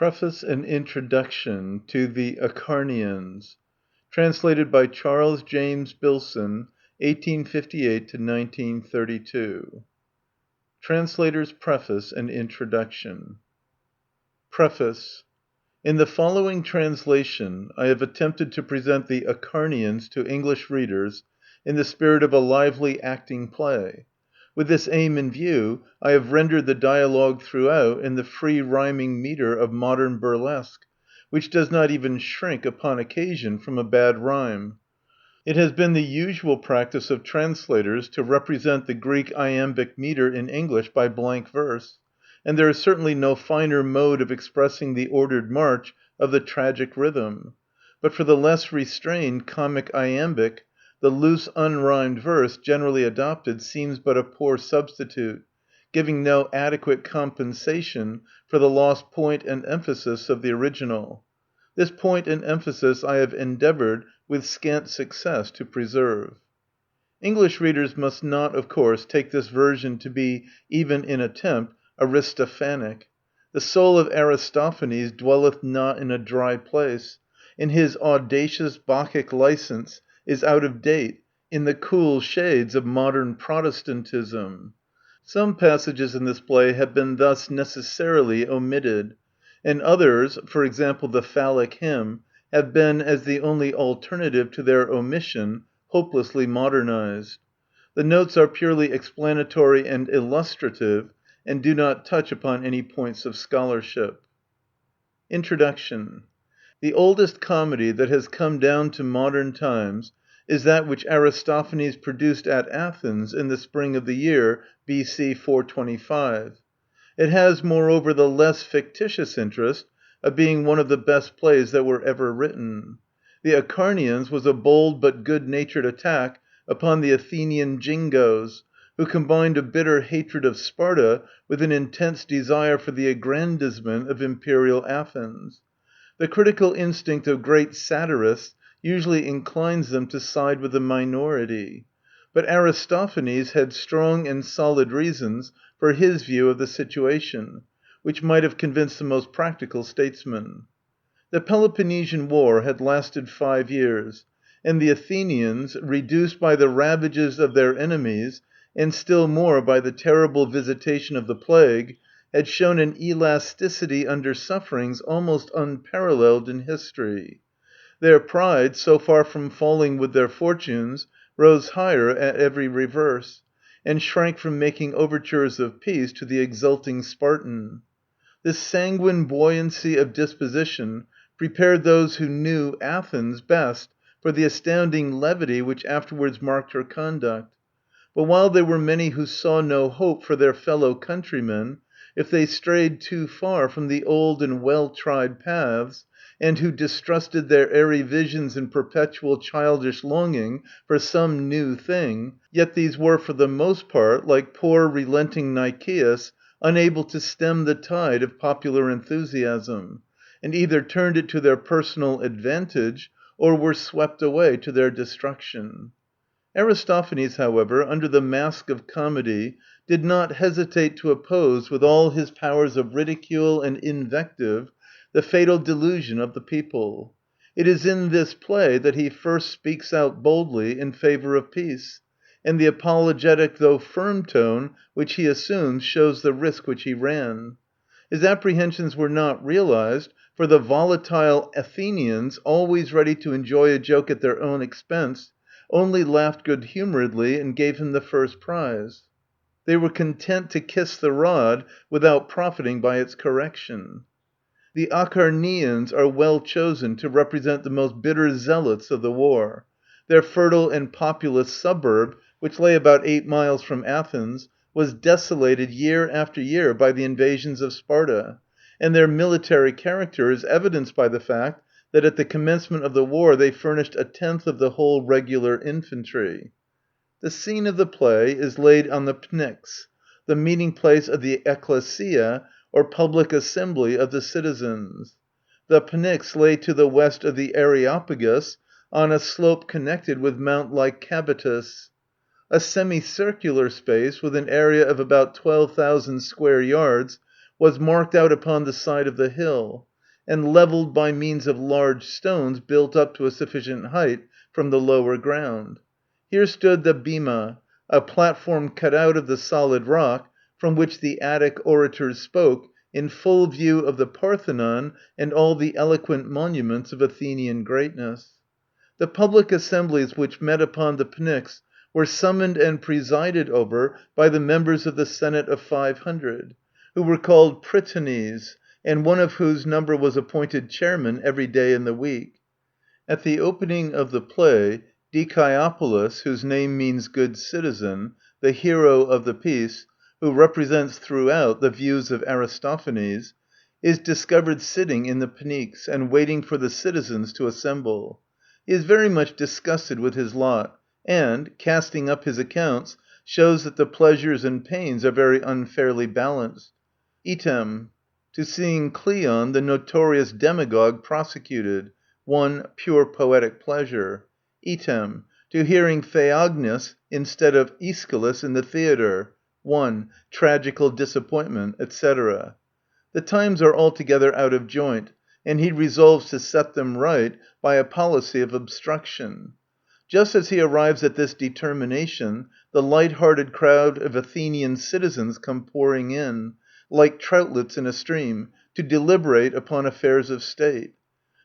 Preface and Introduction to the Acharnians, translated by Charles James Bilson, 1858–1932. Translator's Preface and Introduction. Preface. In the following translation, I have attempted to present the Acharnians to English readers in the spirit of a lively acting play. With this aim in view, I have rendered the dialogue throughout in the free rhyming metre of modern burlesque, which does not even shrink, upon occasion, from a bad rhyme. It has been the usual practice of translators to represent the Greek iambic metre in English by blank verse, and there is certainly no finer mode of expressing the ordered march of the tragic rhythm. But for the less restrained comic iambic, the loose unrhymed verse generally adopted seems but a poor substitute, giving no adequate compensation for the lost point and emphasis of the original. This point and emphasis I have endeavored, with scant success, to preserve. English readers must not, of course, take this version to be, even in attempt, Aristophanic. The soul of Aristophanes dwelleth not in a dry place, and his audacious Bacchic license is out of date in the cool shades of modern Protestantism. Some passages in this play have been thus necessarily omitted, and others, for example the phallic hymn, have been, as the only alternative to their omission, hopelessly modernized. The notes are purely explanatory and illustrative, and do not touch upon any points of scholarship. Introduction. The oldest comedy that has come down to modern times is that which Aristophanes produced at Athens in the spring of the year B.C. 425. It has, moreover, the less fictitious interest of being one of the best plays that were ever written. The Acharnians was a bold but good-natured attack upon the Athenian jingoes, who combined a bitter hatred of Sparta with an intense desire for the aggrandizement of imperial Athens. The critical instinct of great satirists usually inclines them to side with the minority. But Aristophanes had strong and solid reasons for his view of the situation, which might have convinced the most practical statesman. The Peloponnesian War had lasted 5 years, and the Athenians, reduced by the ravages of their enemies, and still more by the terrible visitation of the plague, had shown an elasticity under sufferings almost unparalleled in history. Their pride, so far from falling with their fortunes, rose higher at every reverse, and shrank from making overtures of peace to the exulting Spartan. This sanguine buoyancy of disposition prepared those who knew Athens best for the astounding levity which afterwards marked her conduct. But while there were many who saw no hope for their fellow countrymen, if they strayed too far from the old and well-tried paths, and who distrusted their airy visions and perpetual childish longing for some new thing, yet these were for the most part, like poor relenting Nicias, unable to stem the tide of popular enthusiasm, and either turned it to their personal advantage, or were swept away to their destruction. Aristophanes, however, under the mask of comedy, did not hesitate to oppose with all his powers of ridicule and invective the fatal delusion of the people. It is in this play that he first speaks out boldly in favor of peace, and the apologetic though firm tone which he assumes shows the risk which he ran. His apprehensions were not realized, for the volatile Athenians, always ready to enjoy a joke at their own expense, only laughed good-humoredly and gave him the first prize. They were content to kiss the rod without profiting by its correction. The Acharnians are well chosen to represent the most bitter zealots of the war. Their fertile and populous suburb, which lay about 8 miles from Athens, was desolated year after year by the invasions of Sparta, and their military character is evidenced by the fact that at the commencement of the war they furnished 1/10 of the whole regular infantry. The scene of the play is laid on the Pnyx, the meeting place of the ecclesia, or public assembly of the citizens. The Pnyx lay to the west of the Areopagus, on a slope connected with Mount Lycabettus. A semicircular space, with an area of about 12,000 square yards, was marked out upon the side of the hill, and levelled by means of large stones built up to a sufficient height from the lower ground. Here stood the bema, a platform cut out of the solid rock, from which the Attic orators spoke, in full view of the Parthenon and all the eloquent monuments of Athenian greatness. The public assemblies which met upon the Pnyx were summoned and presided over by the members of the Senate of 500, who were called Prytanes, and one of whose number was appointed chairman every day in the week. At the opening of the play, Dikaiopolis, whose name means good citizen, the hero of the piece, who represents throughout the views of Aristophanes, is discovered sitting in the Pnyx and waiting for the citizens to assemble. He is very much disgusted with his lot, and, casting up his accounts, shows that the pleasures and pains are very unfairly balanced. Item, to seeing Cleon, the notorious demagogue, prosecuted, 1. Pure poetic pleasure. Item, to hearing Theognis instead of Aeschylus in the theatre, 1. Tragical disappointment, etc. The times are altogether out of joint, and he resolves to set them right by a policy of obstruction. Just as he arrives at this determination, the light-hearted crowd of Athenian citizens come pouring in, like troutlets in a stream, to deliberate upon affairs of state.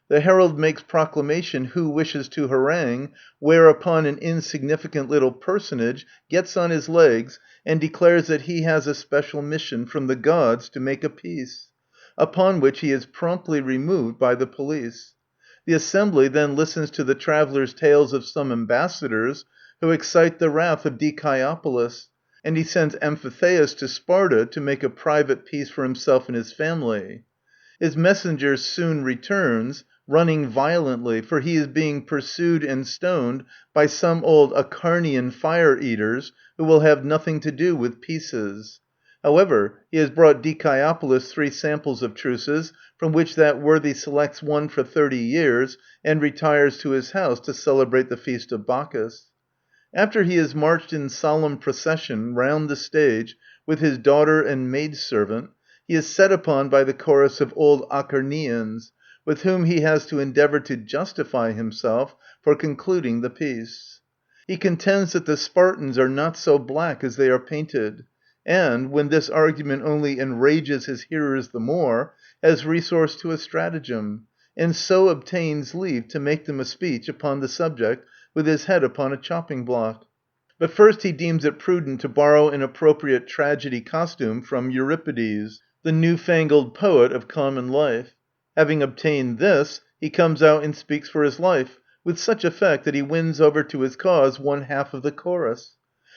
The herald makes proclamation who wishes to harangue, whereupon an insignificant little personage gets on his legs and declares that he has a special mission from the gods to make a peace, upon which he is promptly removed by the police. The assembly then listens to the traveller's tales of some ambassadors who excite the wrath of Dikaiopolis, and he sends Amphitheus to Sparta to make a private peace for himself and his family. His messenger soon returns, running violently, for he is being pursued and stoned by some old Acharnian fire-eaters who will have nothing to do with peaces. However, he has brought Dikaiopolis 3 samples of truces, from which that worthy selects one for 30 years, and retires to his house to celebrate the feast of Bacchus. After he has marched in solemn procession round the stage with his daughter and maidservant, he is set upon by the chorus of old Acharnians, with whom he has to endeavour to justify himself for concluding the peace. He contends that the Spartans are not so black as they are painted, and, when this argument only enrages his hearers the more, has resource to a stratagem, and so obtains leave to make them a speech upon the subject with his head upon a chopping block. But first he deems it prudent to borrow an appropriate tragedy costume from Euripides, the new-fangled poet of common life. Having obtained this, he comes out and speaks for his life, with such effect that he wins over to his cause one half of the chorus.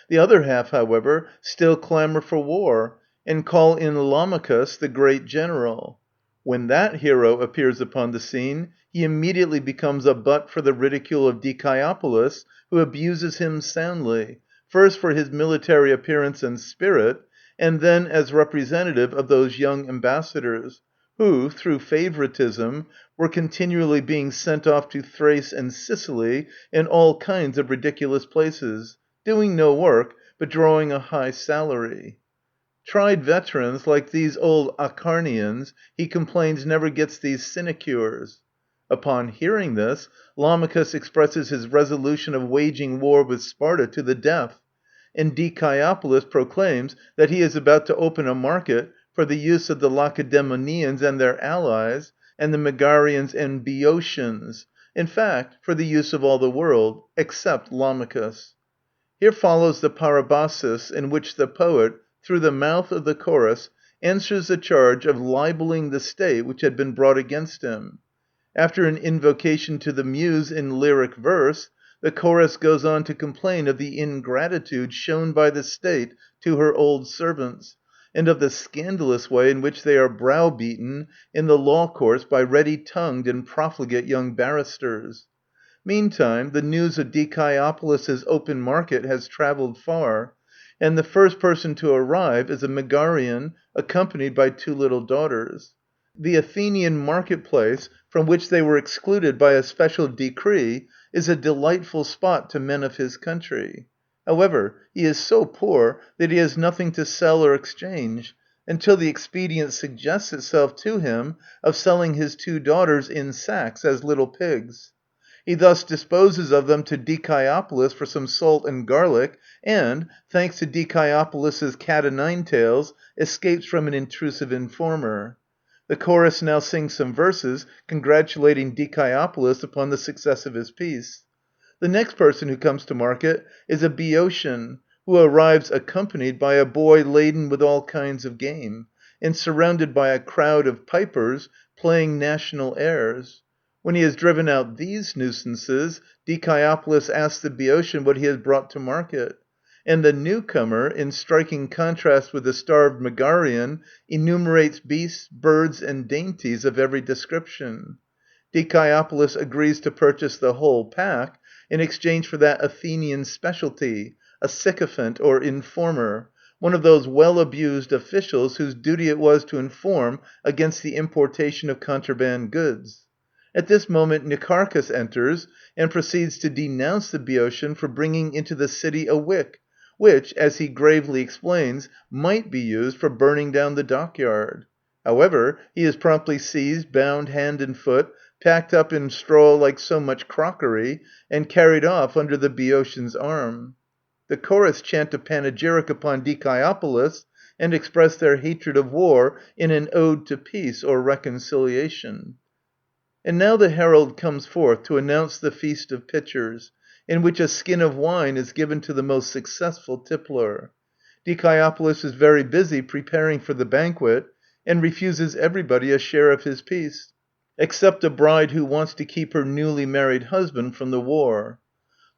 The other half, however, still clamour for war, and call in Lamachus, the great general. When that hero appears upon the scene, he immediately becomes a butt for the ridicule of Dikaiopolis, who abuses him soundly, first for his military appearance and spirit, and then as representative of those young ambassadors, who, through favoritism, were continually being sent off to Thrace and Sicily and all kinds of ridiculous places, doing no work, but drawing a high salary. Tried veterans, like these old Acharnians, he complains never gets these sinecures. Upon hearing this, Lamachus expresses his resolution of waging war with Sparta to the death, and Dikaiopolis proclaims that he is about to open a market for the use of the Lacedaemonians and their allies, and the Megarians and Boeotians, in fact, for the use of all the world, except Lamachus. Here follows the parabasis, in which the poet, through the mouth of the chorus, answers the charge of libelling the state which had been brought against him. After an invocation to the muse in lyric verse, the chorus goes on to complain of the ingratitude shown by the state to her old servants, and of the scandalous way in which they are browbeaten in the law courts by ready-tongued and profligate young barristers. Meantime, the news of Dikaiopolis' open market has travelled far, and the first person to arrive is a Megarian accompanied by 2 little daughters. The Athenian marketplace, from which they were excluded by a special decree, is a delightful spot to men of his country. However, he is so poor that he has nothing to sell or exchange, until the expedient suggests itself to him of selling his 2 daughters in sacks as little pigs. He thus disposes of them to Dikaiopolis for some salt and garlic, and, thanks to Dikaiopolis's cat o' nine tails, escapes from an intrusive informer. The chorus now sings some verses congratulating Dikaiopolis upon the success of his piece. The next person who comes to market is a Boeotian, who arrives accompanied by a boy laden with all kinds of game, and surrounded by a crowd of pipers playing national airs. When he has driven out these nuisances, Dikaiopolis asks the Boeotian what he has brought to market. And the newcomer, in striking contrast with the starved Megarian, enumerates beasts, birds, and dainties of every description. Dikaiopolis agrees to purchase the whole pack, in exchange for that Athenian specialty, a sycophant or informer, one of those well-abused officials whose duty it was to inform against the importation of contraband goods. At this moment Nicarchus enters, and proceeds to denounce the Boeotian for bringing into the city a wick, which, as he gravely explains, might be used for burning down the dockyard. However, he is promptly seized, bound hand and foot, packed up in straw like so much crockery, and carried off under the Boeotian's arm. The chorus chant a panegyric upon Dikaiopolis, and express their hatred of war in an ode to peace or reconciliation. And now the herald comes forth to announce the Feast of Pitchers, in which a skin of wine is given to the most successful tippler. Dikaiopolis is very busy preparing for the banquet, and refuses everybody a share of his piece, except a bride who wants to keep her newly married husband from the war.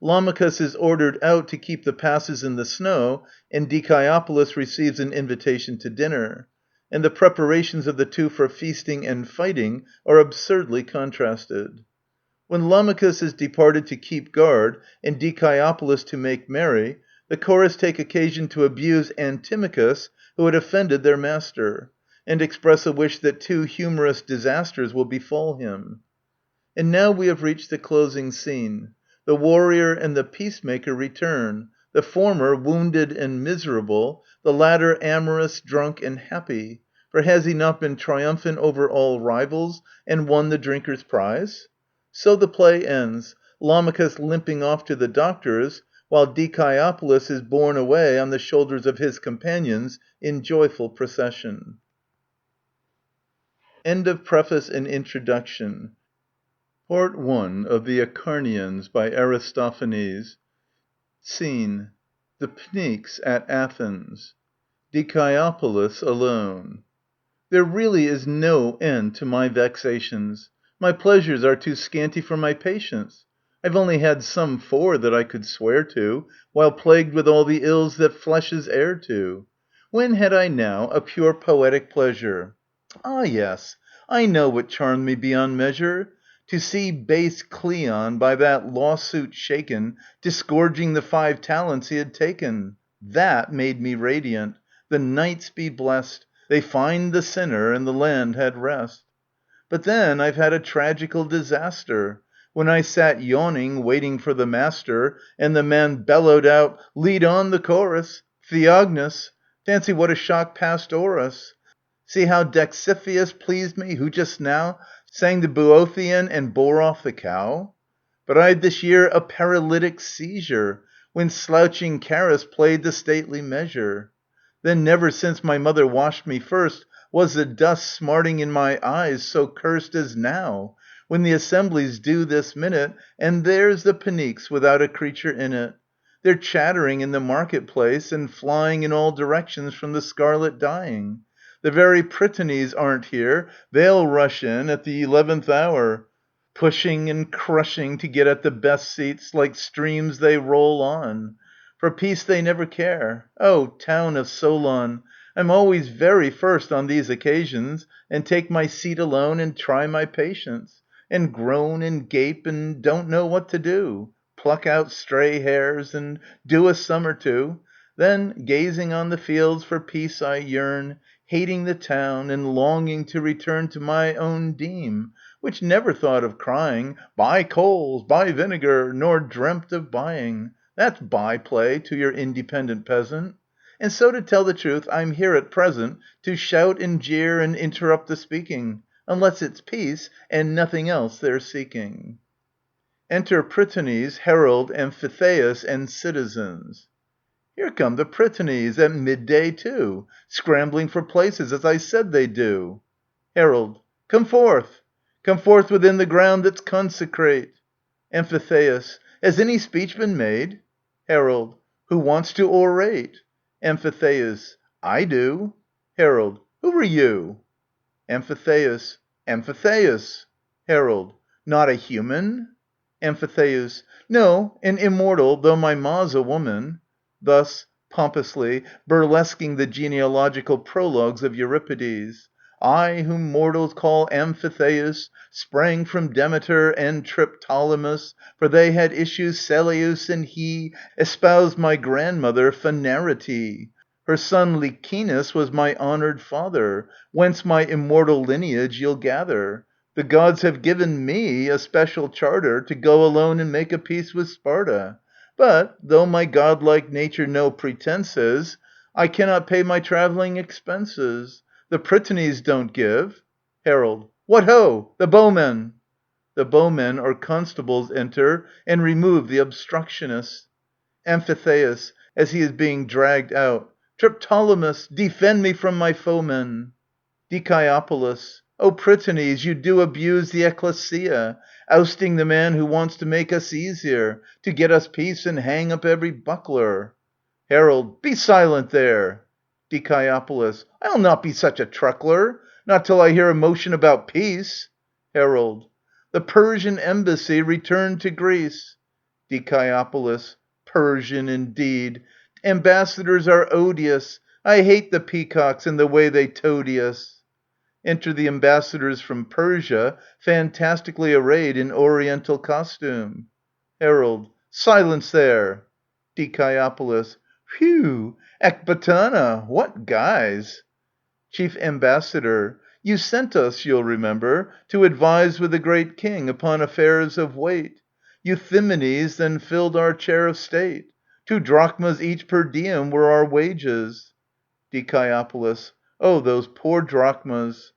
Lamachus is ordered out to keep the passes in the snow, and Dikaiopolis receives an invitation to dinner. And the preparations of the two for feasting and fighting are absurdly contrasted. When Lamachus is departed to keep guard, and Dikaiopolis to make merry, the chorus take occasion to abuse Antimachus, who had offended their master, and express a wish that 2 humorous disasters will befall him. And now we have reached the closing scene. The warrior and the peacemaker return, the former wounded and miserable, the latter amorous, drunk, and happy, for has he not been triumphant over all rivals, and won the drinker's prize? So the play ends, Lamachus limping off to the doctor's, while Dikaiopolis is borne away on the shoulders of his companions in joyful procession. End of Preface and Introduction. Part I of the Acharnians by Aristophanes. Scene: the Pnyx at Athens. Dikaiopolis alone. There really is no end to my vexations. My pleasures are too scanty for my patience. I've only had some 4 that I could swear to, while plagued with all the ills that flesh is heir to. When had I now a pure poetic pleasure? Ah yes, I know what charmed me beyond measure. To see base Cleon, by that lawsuit shaken, disgorging the 5 talents he had taken. That made me radiant. The knights be blessed, they fined the sinner, and the land had rest. But then I've had a tragical disaster. When I sat yawning, waiting for the master, and the man bellowed out, "Lead on the chorus! Theognis!" Fancy what a shock passed o'er us. See how Dexiphius pleased me, who just now sang the Boeotian and bore off the cow? But I'd this year a paralytic seizure, when slouching Charis played the stately measure. Then never since my mother washed me first was the dust smarting in my eyes so cursed as now, when the assembly's due this minute, and there's the Pnyx without a creature in it. They're chattering in the market-place, and flying in all directions from the scarlet dyeing. The very Prytanes aren't here, they'll rush in at the 11th hour, pushing and crushing to get at the best seats, like streams they roll on. For peace they never care. O town of Solon, I'm always very first on these occasions, and take my seat alone and try my patience, and groan and gape and don't know what to do, pluck out stray hairs and do a sum or two. Then, gazing on the fields, for peace I yearn, hating the town and longing to return to my own deme, which never thought of crying, "Buy coals, buy vinegar," nor dreamt of buying. That's by play to your independent peasant. And so, to tell the truth, I'm here at present to shout and jeer and interrupt the speaking, unless it's peace and nothing else they're seeking. Enter Prytanes, herald, Amphitheus, and citizens. Here come the Prytanes at midday too, scrambling for places as I said they'd do. Herald, come forth! Come forth within the ground that's consecrate. Amphitheus, has any speech been made? Herald, who wants to orate? Amphitheus, I do. Herald, who are you? Amphitheus, Amphitheus. Herald, not a human? Amphitheus, no, an immortal, though my ma's a woman. Thus, pompously, burlesquing the genealogical prologues of Euripides. I, whom mortals call Amphitheus, sprang from Demeter and Triptolemus, for they had issue Celeus, and he espoused my grandmother Phanerete. Her son Licinus was my honored father, whence my immortal lineage you'll gather. The gods have given me a special charter to go alone and make a peace with Sparta. But, though my godlike nature no pretence is, I cannot pay my travelling expenses. The Prytanes don't give. Herald, what ho! The bowmen! The bowmen or constables enter and remove the obstructionists. Amphitheus, as he is being dragged out. Triptolemus, defend me from my foemen. Dikaiopolis, O Prytanes, you do abuse the ecclesia, ousting the man who wants to make us easier, to get us peace and hang up every buckler. Herald, be silent there. Dikaiopolis, I'll not be such a truckler, not till I hear a motion about peace. Herald, the Persian embassy returned to Greece. Dikaiopolis, Persian indeed. Ambassadors are odious. I hate the peacocks and the way they toady us. Enter the ambassadors from Persia, fantastically arrayed in oriental costume. Herald, silence there. Dikaiopolis, phew, Ecbatana, what guise! Chief Ambassador, you sent us, you'll remember, to advise with the great king upon affairs of weight. Euthymenes then filled our chair of state. 2 drachmas each per diem were our wages. Dikaiopolis, oh, those poor drachmas.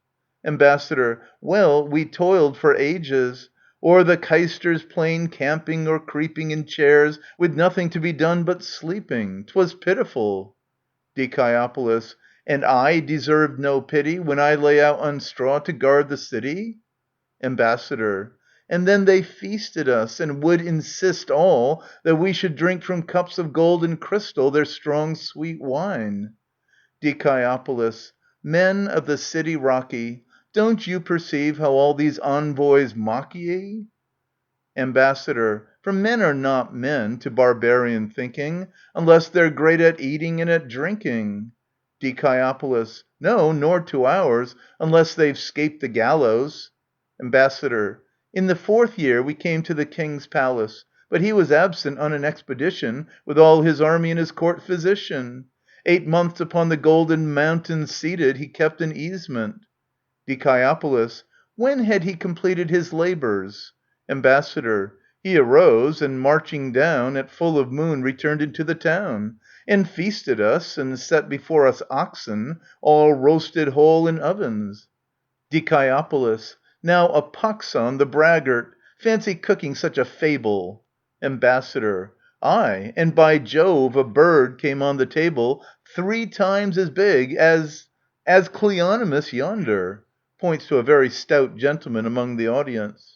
Ambassador, well, we toiled for ages, o'er the Caister's plain camping or creeping in chairs, with nothing to be done but sleeping. 'Twas pitiful. Dikaiopolis, and I deserved no pity when I lay out on straw to guard the city? Ambassador, and then they feasted us, and would insist all that we should drink from cups of gold and crystal their strong sweet wine. Dikaiopolis, men of the city rocky, don't you perceive how all these envoys mock ye? Ambassador, for men are not men, to barbarian thinking, unless they're great at eating and at drinking. Dikaiopolis, no, nor to ours, unless they've 'scaped the gallows. Ambassador, in the 4th year we came to the king's palace, but he was absent on an expedition with all his army and his court physician. 8 months upon the golden mountain seated, he kept an easement. Dikaiopolis, when had he completed his labors? Ambassador, he arose, and marching down, at full of moon returned into the town, and feasted us, and set before us oxen, all roasted whole in ovens. Dikaiopolis, now a pox on the braggart, fancy cooking such a fable. Ambassador, aye, and by Jove, a bird came on the table 3 times as big as Cleonimus yonder. Points to a very stout gentleman among the audience.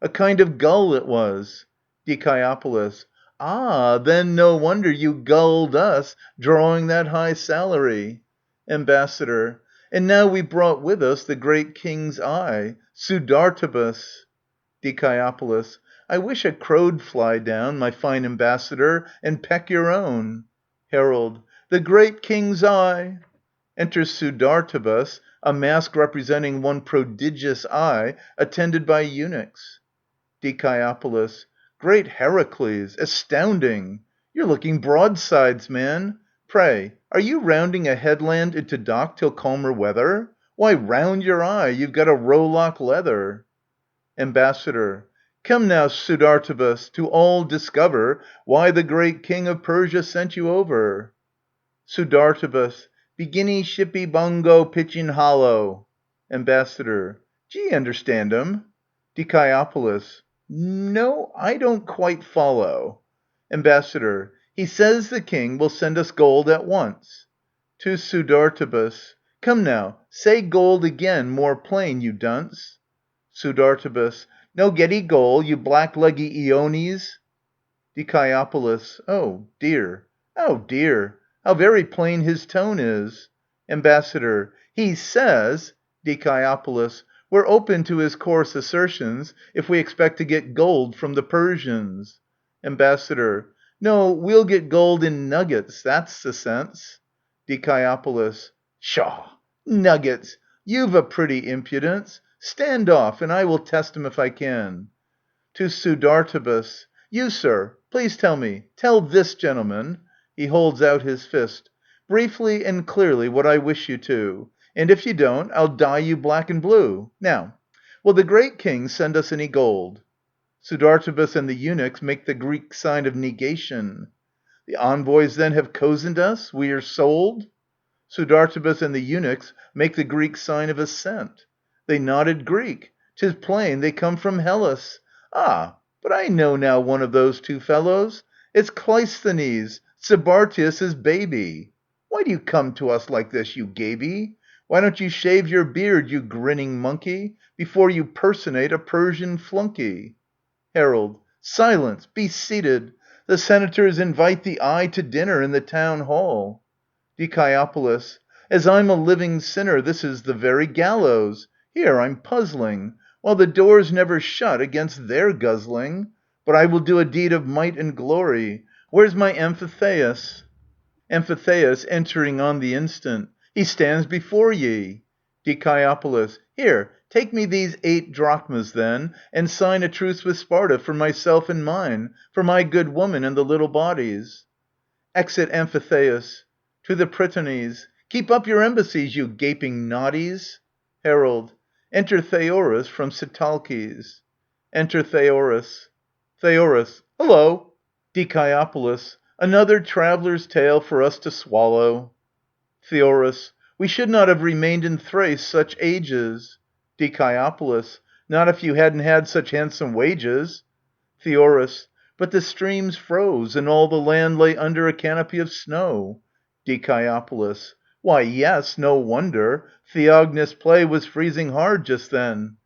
A kind of gull it was. Dikaiopolis, ah, then no wonder you gulled us, drawing that high salary. Ambassador, and now we brought with us the great king's eye, Sudartibus. Dikaiopolis, I wish a crow'd fly down, my fine ambassador, and peck your own. Herald, the great king's eye. Enters Sudartibus, a mask representing one prodigious eye, attended by eunuchs. Dikaiopolis, great Heracles, astounding! You're looking broadsides, man. Pray, are you rounding a headland into dock till calmer weather? Why, round your eye, you've got a rowlock leather. Ambassador, come now, Sudartibus, to all discover why the great king of Persia sent you over. Sudartibus. Beginny shippy bongo pitchin hollow. Ambassador. Gee, understand 'em. Dikaiopolis. No, I don't quite follow. Ambassador. He says the king will send us gold at once. To Sudartibus. Come now, say gold again, more plain, you dunce. Sudartibus. No getty gold, you black-leggy Iones. Dikaiopolis. Oh dear, oh dear, how very plain his tone is. Ambassador. He says. Dikaiopolis. We're open to his coarse assertions if we expect to get gold from the Persians. Ambassador. No, we'll get gold in nuggets, that's the sense. Dikaiopolis. Pshaw! Nuggets! You've a pretty impudence. Stand off, and I will test him if I can. To Sudartibus. You, sir, please tell this gentleman, he holds out his fist, briefly and clearly what I wish you to, and if you don't, I'll dye you black and blue. Now, will the great king send us any gold? Sudartibus and the eunuchs make the Greek sign of negation. The envoys then have cozened us? We are sold? Sudartibus and the eunuchs make the Greek sign of assent. They nodded Greek. 'Tis plain they come from Hellas. Ah, but I know now one of those two fellows. It's Cleisthenes, Sybartius' baby. Why do you come to us like this, you gaby? Why don't you shave your beard, you grinning monkey, before you personate a Persian flunkey? Herald. Silence! Be seated! The senators invite the eye to dinner in the town hall. Dikaiopolis. As I'm a living sinner, this is the very gallows. Here I'm puzzling, while the doors never shut against their guzzling. But I will do a deed of might and glory. Where's my Amphitheus? Amphitheus entering on the instant. He stands before ye. Dikaiopolis. Here, take me these 8 drachmas then, and sign a truce with Sparta for myself and mine, for my good woman and the little bodies. Exit Amphitheus. To the Prytanes. Keep up your embassies, you gaping noddies. Herald. Enter Theorus from Sitalces. Enter Theorus. Theorus. Hello. Dikaiopolis. Another traveller's tale for us to swallow. Theorus. We should not have remained in Thrace such ages. Dikaiopolis. Not if you hadn't had such handsome wages. Theorus. But the streams froze, and all the land lay under a canopy of snow. Dikaiopolis. Why, yes, no wonder. Theognis' play was freezing hard just then.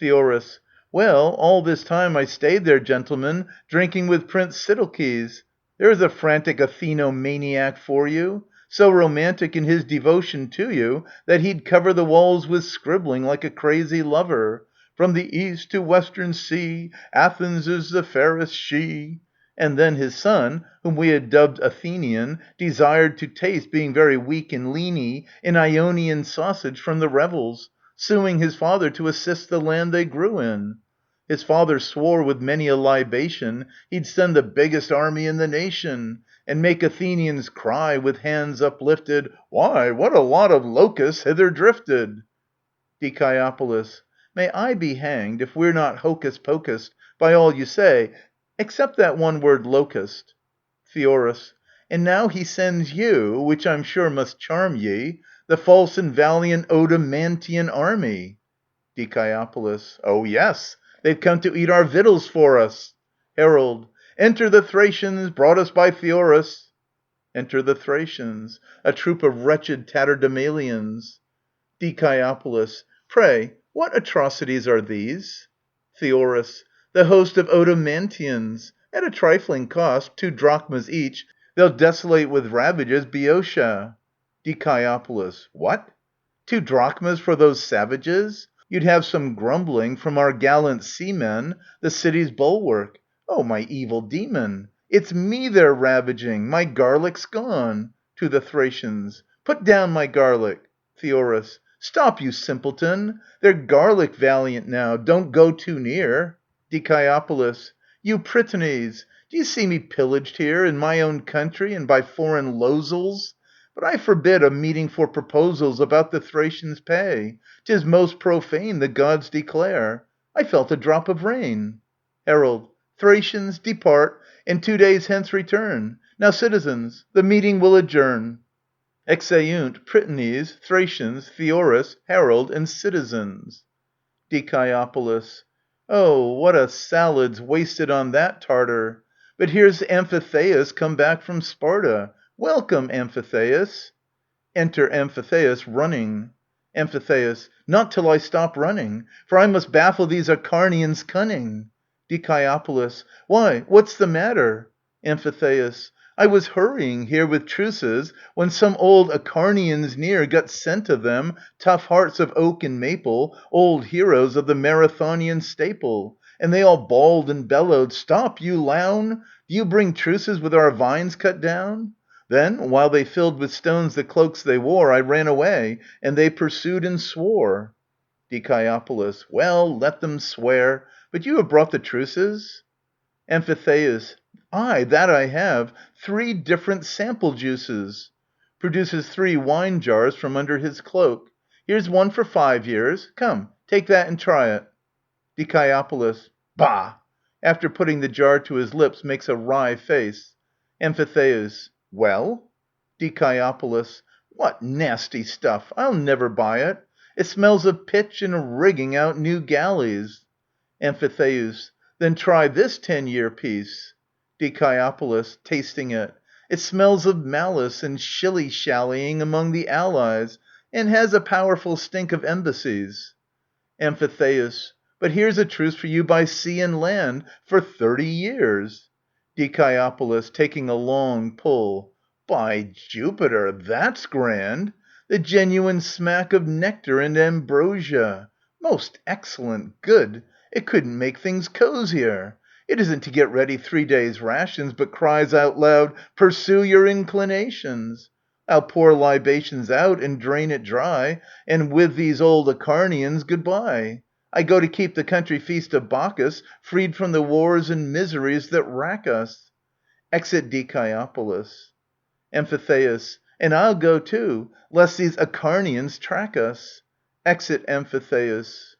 Theorus. Well, all this time I stayed there, gentlemen, drinking with Prince Sitalces. There's a frantic Athenomaniac for you, so romantic in his devotion to you that he'd cover the walls with scribbling like a crazy lover. From the east to western sea, Athens is the fairest she. And then his son, whom we had dubbed Athenian, desired to taste, being very weak and leany, an Ionian sausage from the revels, suing his father to assist the land they grew in. His father swore with many a libation he'd send the biggest army in the nation, and make Athenians cry with hands uplifted, Why, what a lot of locusts hither drifted! Dikaiopolis. May I be hanged if we're not hocus-pocused by all you say, except that one word locust. Theorus. And now he sends you, which I'm sure must charm ye, the false and valiant Odomantian army. Dikaiopolis. Oh yes, they've come to eat our victuals for us. Herald. Enter the Thracians, brought us by Theorus. Enter the Thracians, a troop of wretched tatterdemalions. Dikaiopolis. Pray, what atrocities are these? Theorus. The host of Odomantians. At a trifling cost, 2 drachmas each, they'll desolate with ravages Boeotia. Dikaiopolis. What? 2 drachmas for those savages? You'd have some grumbling from our gallant seamen, the city's bulwark. Oh, my evil demon! It's me they're ravaging. My garlic's gone. To the Thracians. Put down my garlic. Theorus. Stop, you simpleton! They're garlic valiant now. Don't go too near. Dikaiopolis. You Prytanes, do you see me pillaged here in my own country and by foreign losels? But I forbid a meeting for proposals about the Thracians' pay. 'Tis most profane, the gods declare. I felt a drop of rain. Herald. Thracians, depart, and 2 days hence return. Now, citizens, the meeting will adjourn. Exeunt Prytanes, Thracians, Theorus, herald, and citizens. Dikaiopolis. Oh, what a salad's wasted on that Tartar! But here's Amphitheus come back from Sparta. Welcome, Amphitheus. Enter Amphitheus running. Amphitheus. Not till I stop running, for I must baffle these Acharnians' cunning. Dikaiopolis. Why, what's the matter? Amphitheus. I was hurrying here with truces, when some old Acharnians near got scent of them, tough hearts of oak and maple, old heroes of the Marathonian staple. And they all bawled and bellowed, "Stop, you lown! Do you bring truces with our vines cut down?" Then, while they filled with stones the cloaks they wore, I ran away, and they pursued and swore. Dikaiopolis. Well, let them swear. But you have brought the truces? Amphitheus. Aye, that I have. 3 different sample juices. Produces 3 wine jars from under his cloak. Here's one for 5 years. Come, take that and try it. Dikaiopolis. Bah! After putting the jar to his lips, makes a wry face. Amphitheus. Well? Dikaiopolis. What nasty stuff! I'll never buy it. It smells of pitch and rigging out new galleys. Amphitheus. Then try this 10-year piece. Dikaiopolis, tasting it. It smells of malice and shilly-shallying among the allies, and has a powerful stink of embassies. Amphitheus. But here's a truce for you by sea and land for 30 years. Dikaiopolis, taking a long pull. By Jupiter, that's grand! The genuine smack of nectar and ambrosia. Most excellent, good. It couldn't make things cozier. It isn't to get ready 3 days' rations, but cries out loud, "Pursue your inclinations." I'll pour libations out and drain it dry, and with these old Acharnians goodbye. I go to keep the country feast of Bacchus, freed from the wars and miseries that rack us. Exit Dikaiopolis. Amphitheus. And I'll go too, lest these Acharnians track us. Exit Amphitheus.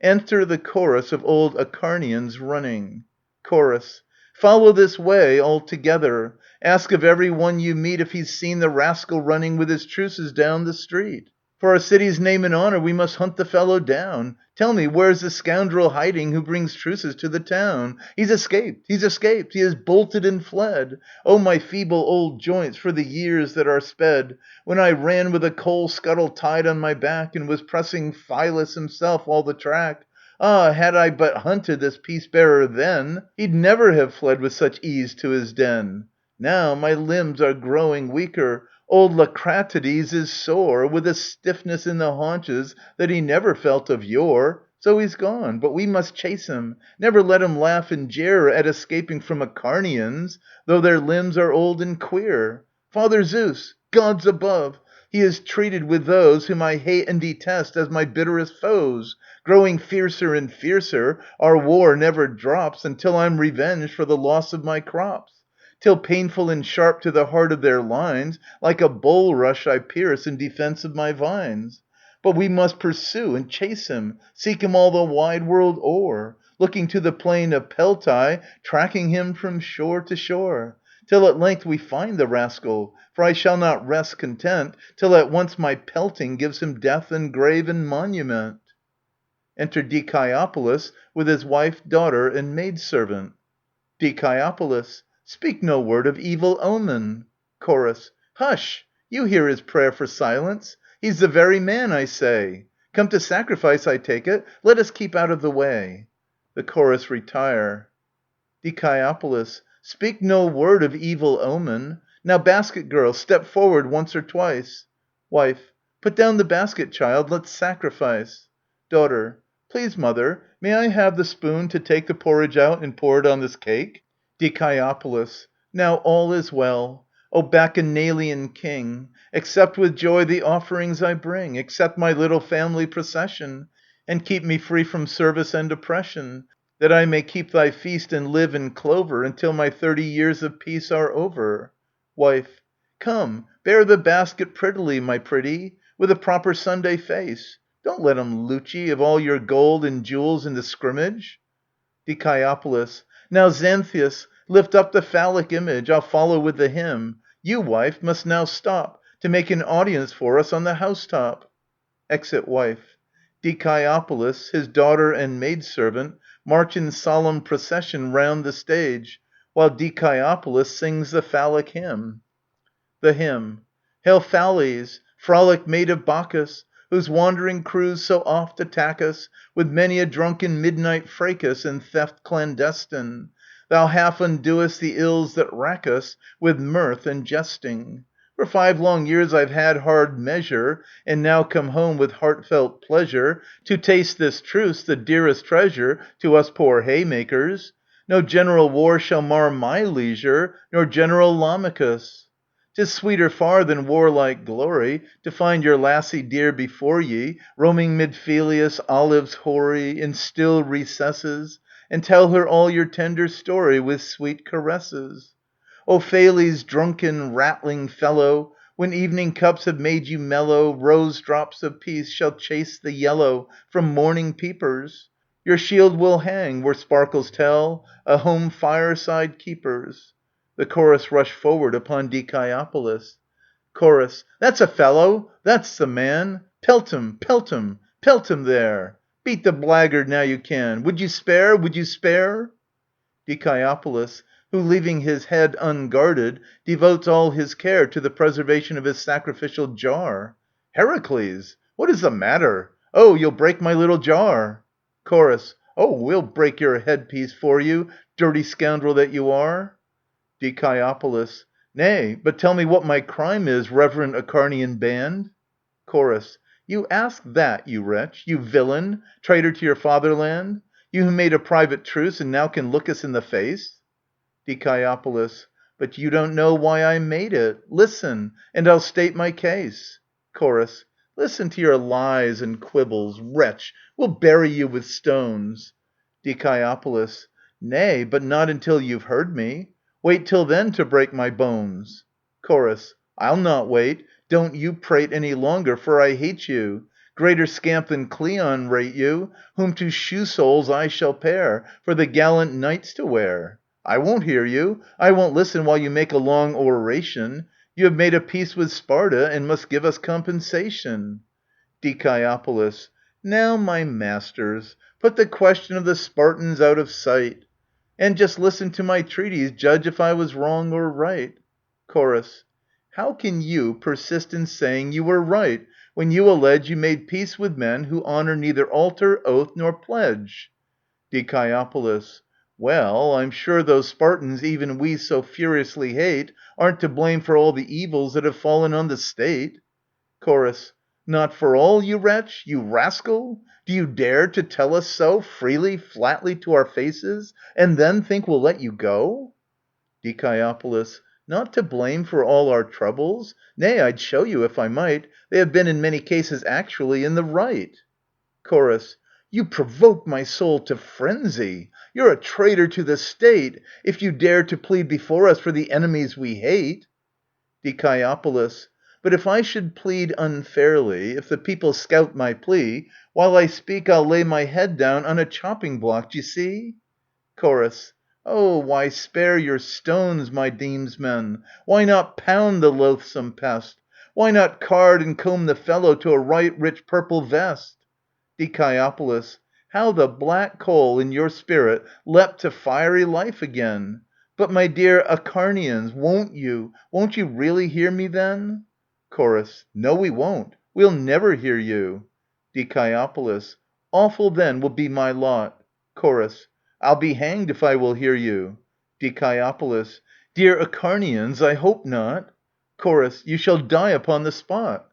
Enter the chorus of old Acharnians running. Chorus. Follow this way all together. Ask of every one you meet if he's seen the rascal running with his truces down the street. For our city's name and honor we must hunt the fellow down. Tell me, where's the scoundrel hiding who brings truces to the town? He's escaped, he has bolted and fled. Oh, my feeble old joints for the years that are sped, when I ran with a coal scuttle tied on my back, and was pressing Philus himself all the track. Ah, had I but hunted this peace-bearer then, he'd never have fled with such ease to his den. Now my limbs are growing weaker. Old Lacratides is sore, with a stiffness in the haunches that he never felt of yore. So he's gone, but we must chase him, never let him laugh and jeer at escaping from Acharnians, though their limbs are old and queer. Father Zeus, gods above, he is treated with those whom I hate and detest as my bitterest foes. Growing fiercer and fiercer, our war never drops until I'm revenged for the loss of my crops. Till painful and sharp to the heart of their lines, like a bulrush I pierce in defense of my vines. But we must pursue and chase him, seek him all the wide world o'er, looking to the plain of Peltae, tracking him from shore to shore, till at length we find the rascal, for I shall not rest content, till at once my pelting gives him death and grave and monument. Enter Dikaiopolis with his wife, daughter, and maidservant. Dikaiopolis. Speak no word of evil omen. Chorus. Hush! You hear his prayer for silence. He's the very man, I say. Come to sacrifice, I take it. Let us keep out of the way. The chorus retire. Dikaiopolis. Speak no word of evil omen. Now, basket girl, step forward once or twice. Wife. Put down the basket, child. Let's sacrifice. Daughter. Please, mother, may I have the spoon to take the porridge out and pour it on this cake? Dikaiopolis. Now all is well. O Bacchanalian king, accept with joy the offerings I bring, accept my little family procession, and keep me free from service and oppression, that I may keep thy feast and live in clover until my 30 years of peace are over. Wife. Come, bear the basket prettily, my pretty, with a proper Sunday face. Don't let 'em loot ye of all your gold and jewels in the scrimmage. Dikaiopolis. Now, Xanthias, lift up the phallic image. I'll follow with the hymn. You, wife, must now stop. to make an audience for us on the housetop. Exit Wife. Dikaiopolis, his daughter and maidservant, march in solemn procession round the stage, while Dikaiopolis sings the phallic hymn. The hymn. Hail Thales, frolic maid of Bacchus, whose wandering crews so oft attack us with many a drunken midnight fracas and theft clandestine. Thou half undoest the ills that rack us with mirth and jesting. For 5 long years I've had hard measure, and now come home with heartfelt pleasure, to taste this truce, the dearest treasure to us poor haymakers. No general war shall mar my leisure, nor General Lamachus. 'Tis sweeter far than warlike glory to find your lassie dear before ye, roaming mid Phelleus' olives hoary, in still recesses, and tell her all your tender story with sweet caresses. O Thales, drunken, rattling fellow, when evening cups have made you mellow, rose drops of peace shall chase the yellow from morning peepers. Your shield will hang, where sparkles tell, a home fireside keepers. The chorus rush forward upon Dikaiopolis. Chorus. That's a fellow! That's the man! Pelt him! Pelt him! Pelt him there! Beat the blackguard now you can! Would you spare? Would you spare? Dikaiopolis, who, leaving his head unguarded, devotes all his care to the preservation of his sacrificial jar. Heracles! What is the matter? Oh, you'll break my little jar! Chorus. Oh, we'll break your headpiece for you, dirty scoundrel that you are! Dikaiopolis. Nay, but tell me what my crime is, reverend Acharnian band. Chorus. You ask that, you wretch, you villain, traitor to your fatherland? You who made a private truce and now can look us in the face? Dikaiopolis. But you don't know why I made it. Listen, and I'll state my case. Chorus. Listen to your lies and quibbles, wretch, we'll bury you with stones. Dikaiopolis. Nay, but not until you've heard me. Wait till then to break my bones. Chorus. I'll not wait. Don't you prate any longer, for I hate you. Greater scamp than Cleon rate you, whom to shoe soles I shall pair, for the gallant knights to wear. I won't hear you. I won't listen while you make a long oration. You have made a peace with Sparta, and must give us compensation. Dikaiopolis. Now, my masters, put the question of the Spartans out of sight, and just listen to my treatise, judge if I was wrong or right. Chorus. How can you persist in saying you were right, when you allege you made peace with men who honor neither altar, oath, nor pledge? Dikaiopolis. Well, I'm sure those Spartans even we so furiously hate aren't to blame for all the evils that have fallen on the state. Chorus. Not for all, you wretch, you rascal? Do you dare to tell us so, freely, flatly to our faces, and then think we'll let you go? Dikaiopolis. Not to blame for all our troubles? Nay, I'd show you if I might. They have been in many cases actually in the right. Chorus. You provoke my soul to frenzy. You're a traitor to the state, if you dare to plead before us for the enemies we hate. Dikaiopolis. But if I should plead unfairly, if the people scout my plea, while I speak I'll lay my head down on a chopping block, d'ye see? Chorus. Oh, why spare your stones, my demesmen? Why not pound the loathsome pest? Why not card and comb the fellow to a right rich purple vest? Dikaiopolis. How the black coal in your spirit leapt to fiery life again! But, my dear Acharnians, won't you really hear me then? Chorus. No, we won't. We'll never hear you. Dikaiopolis. Awful then will be my lot. Chorus. I'll be hanged if I will hear you. Dikaiopolis. Dear Acharnians, I hope not. Chorus. You shall die upon the spot.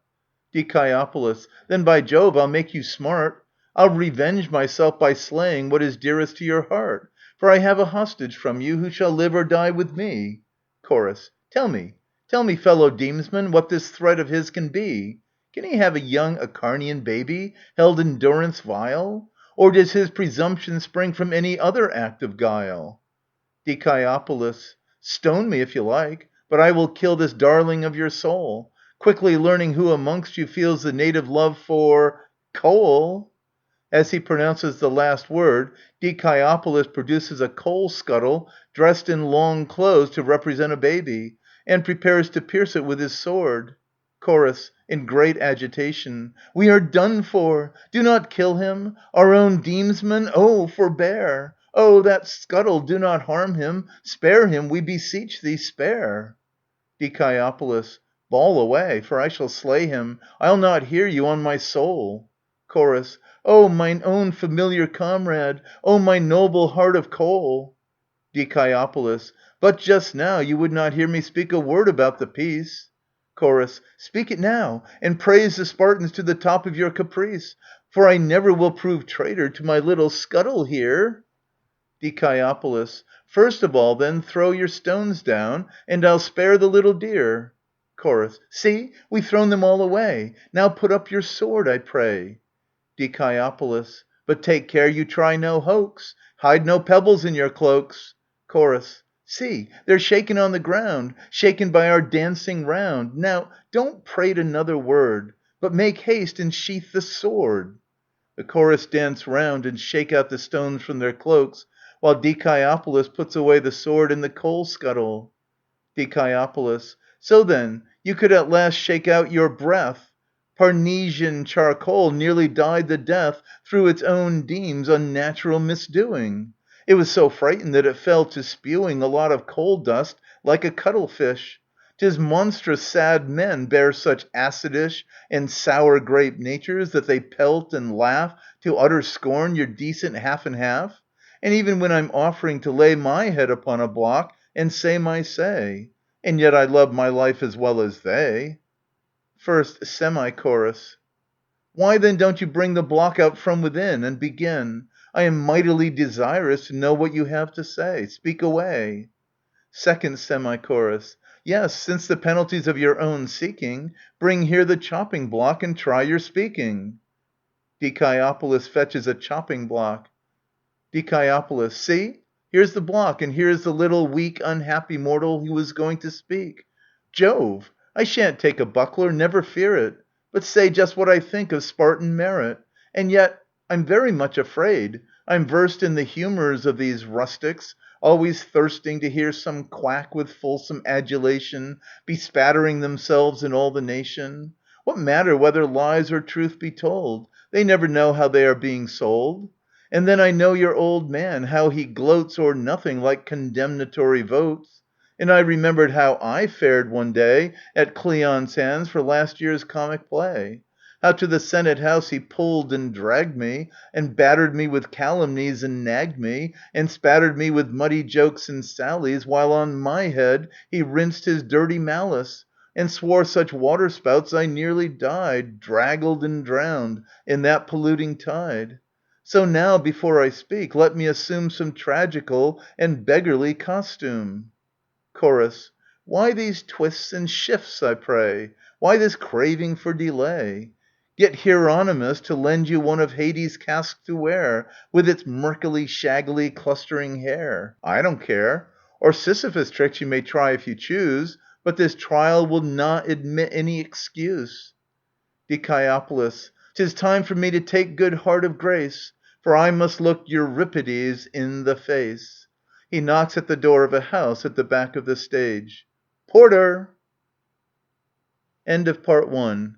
Dikaiopolis. Then by Jove, I'll make you smart. I'll revenge myself by slaying what is dearest to your heart. For I have a hostage from you who shall live or die with me. Chorus. Tell me, fellow demesman, what this threat of his can be. Can he have a young Acharnian baby, held in durance vile? Or does his presumption spring from any other act of guile? Dikaiopolis. Stone me if you like, but I will kill this darling of your soul, quickly learning who amongst you feels the native love for coal. As he pronounces the last word, Dikaiopolis produces a coal scuttle dressed in long clothes to represent a baby, and prepares to pierce it with his sword. Chorus (in great agitation). We are done for. Do not kill him. Our own demesman. Oh, forbear! Oh, that scuttle, do not harm him. Spare him, we beseech thee, spare. Die. Bawl away, for I shall slay him. I'll not hear you, on my soul. Chorus. Oh, mine own familiar comrade! Oh, my noble heart of coal! Die. But just now you would not hear me speak a word about the peace. Chorus. Speak it now, and praise the Spartans to the top of your caprice, for I never will prove traitor to my little scuttle here. Die. First of all, then, throw your stones down, and I'll spare the little dear. Chorus. See, we've thrown them all away. Now put up your sword, I pray. Die. But take care you try no hoax. Hide no pebbles in your cloaks. Chorus. See, they're shaken on the ground, shaken by our dancing round. Now, don't prate another word, but make haste and sheath the sword. The chorus dance round and shake out the stones from their cloaks, while Dikaiopolis puts away the sword in the coal scuttle. Die. So then, you could at last shake out your breath. Parnesian charcoal nearly died the death through its own deme's unnatural misdoing. It was so frightened that it fell to spewing a lot of coal dust like a cuttlefish. 'Tis monstrous sad men bear such acidish and sour grape natures that they pelt and laugh to utter scorn your decent half and half. And even when I'm offering to lay my head upon a block and say my say, and yet I love my life as well as they. First Semi-Chorus. Why then don't you bring the block out from within and begin? I am mightily desirous to know what you have to say. Speak away. Second Semi-Chorus. Yes, since the penalties of your own seeking, bring here the chopping block and try your speaking. Dikaiopolis fetches a chopping block. Die. See, here's the block, and here's the little weak, unhappy mortal who was going to speak. Jove! I shan't take a buckler, never fear it, but say just what I think of Spartan merit. And yet, I'm very much afraid. I'm versed in the humours of these rustics, always thirsting to hear some quack with fulsome adulation, bespattering themselves and all the nation. What matter whether lies or truth be told? They never know how they are being sold. And then I know your old man, how he gloats o'er nothing like condemnatory votes. And I remembered how I fared one day at Cleon's hands for last year's comic play. How to the Senate House he pulled and dragged me, and battered me with calumnies and nagged me, and spattered me with muddy jokes and sallies, while on my head he rinsed his dirty malice, and swore such waterspouts I nearly died, draggled and drowned in that polluting tide. So now, before I speak, let me assume some tragical and beggarly costume. Chorus. Why these twists and shifts, I pray? Why this craving for delay? Get Hieronymus to lend you one of Hades' casques to wear, with its murkily, shaggily clustering hair. I don't care. Or Sisyphus tricks you may try if you choose, but this trial will not admit any excuse. Dikaiopolis. 'Tis time for me to take good heart of grace, for I must look Euripides in the face. He knocks at the door of a house at the back of the stage. Porter! End of Part 1.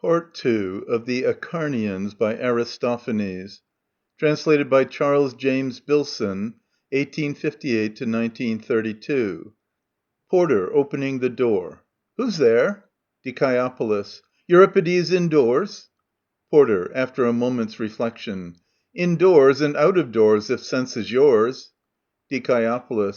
Part 2 of the Acharnians by Aristophanes. Translated by Charles James Bilson, 1858 to 1932. Porter opening the door. Who's there? Dikaiopolis. Euripides indoors? Porter, after a moment's reflection. Indoors and out of doors, if sense is yours. Die.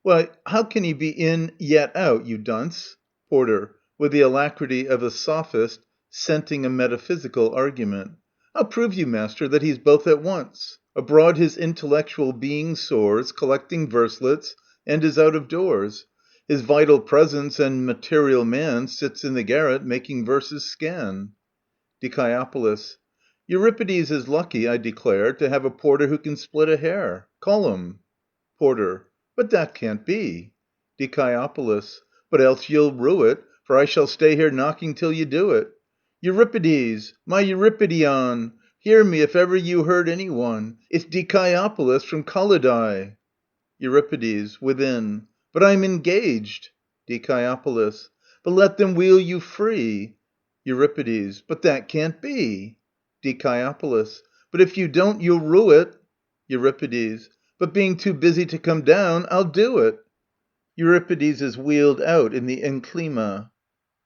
Why, how can he be in yet out, you dunce? Porter, with the alacrity of a sophist scenting a metaphysical argument. I'll prove you, master, that he's both at once. Abroad his intellectual being soars, collecting verselets, and is out of doors. His vital presence and material man sits in the garret, making verses scan. Dikaiopolis. Euripides is lucky, I declare, to have a porter who can split a hair. Call him. Porter. But that can't be. Dikaiopolis. But else you'll rue it, for I shall stay here knocking till you do it. Euripides, my Euripidion, hear me if ever you heard any one. It's Dikaiopolis from Collidae. Euripides, within. But I'm engaged. Die. but let them wheel you free. Euripides. But that can't be. Dikaiopolis. But if you don't, you'll rue it. Euripides. But being too busy to come down, I'll do it. Euripides is wheeled out in the enclima.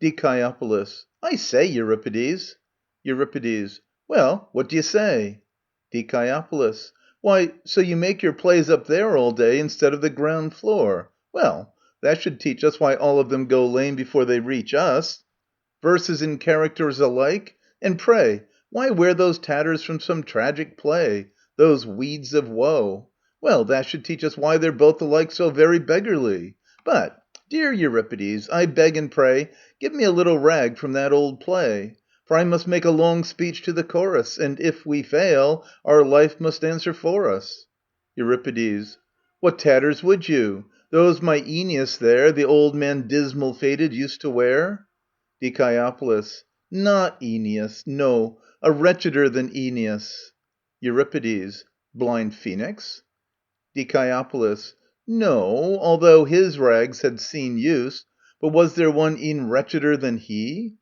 Dikaiopolis. I say, Euripides. Euripides. Well, what do you say? Dikaiopolis. Why, so you make your plays up there all day instead of the ground floor. Well, that should teach us why all of them go lame before they reach us. Verses and characters alike? And pray, why wear those tatters from some tragic play, those weeds of woe? Well, that should teach us why they're both alike so very beggarly. But, dear Euripides, I beg and pray, give me a little rag from that old play. For I must make a long speech to the chorus, and if we fail, our life must answer for us. Euripides. What tatters would you? Those my Aeneas there, the old man dismal faded, used to wear? Dikaiopolis. Not Aeneas, no, a wretcheder than Aeneas. Euripides. Blind Phoenix? Dikaiopolis. No, although his rags had seen use, but was there one e'en wretcheder than he?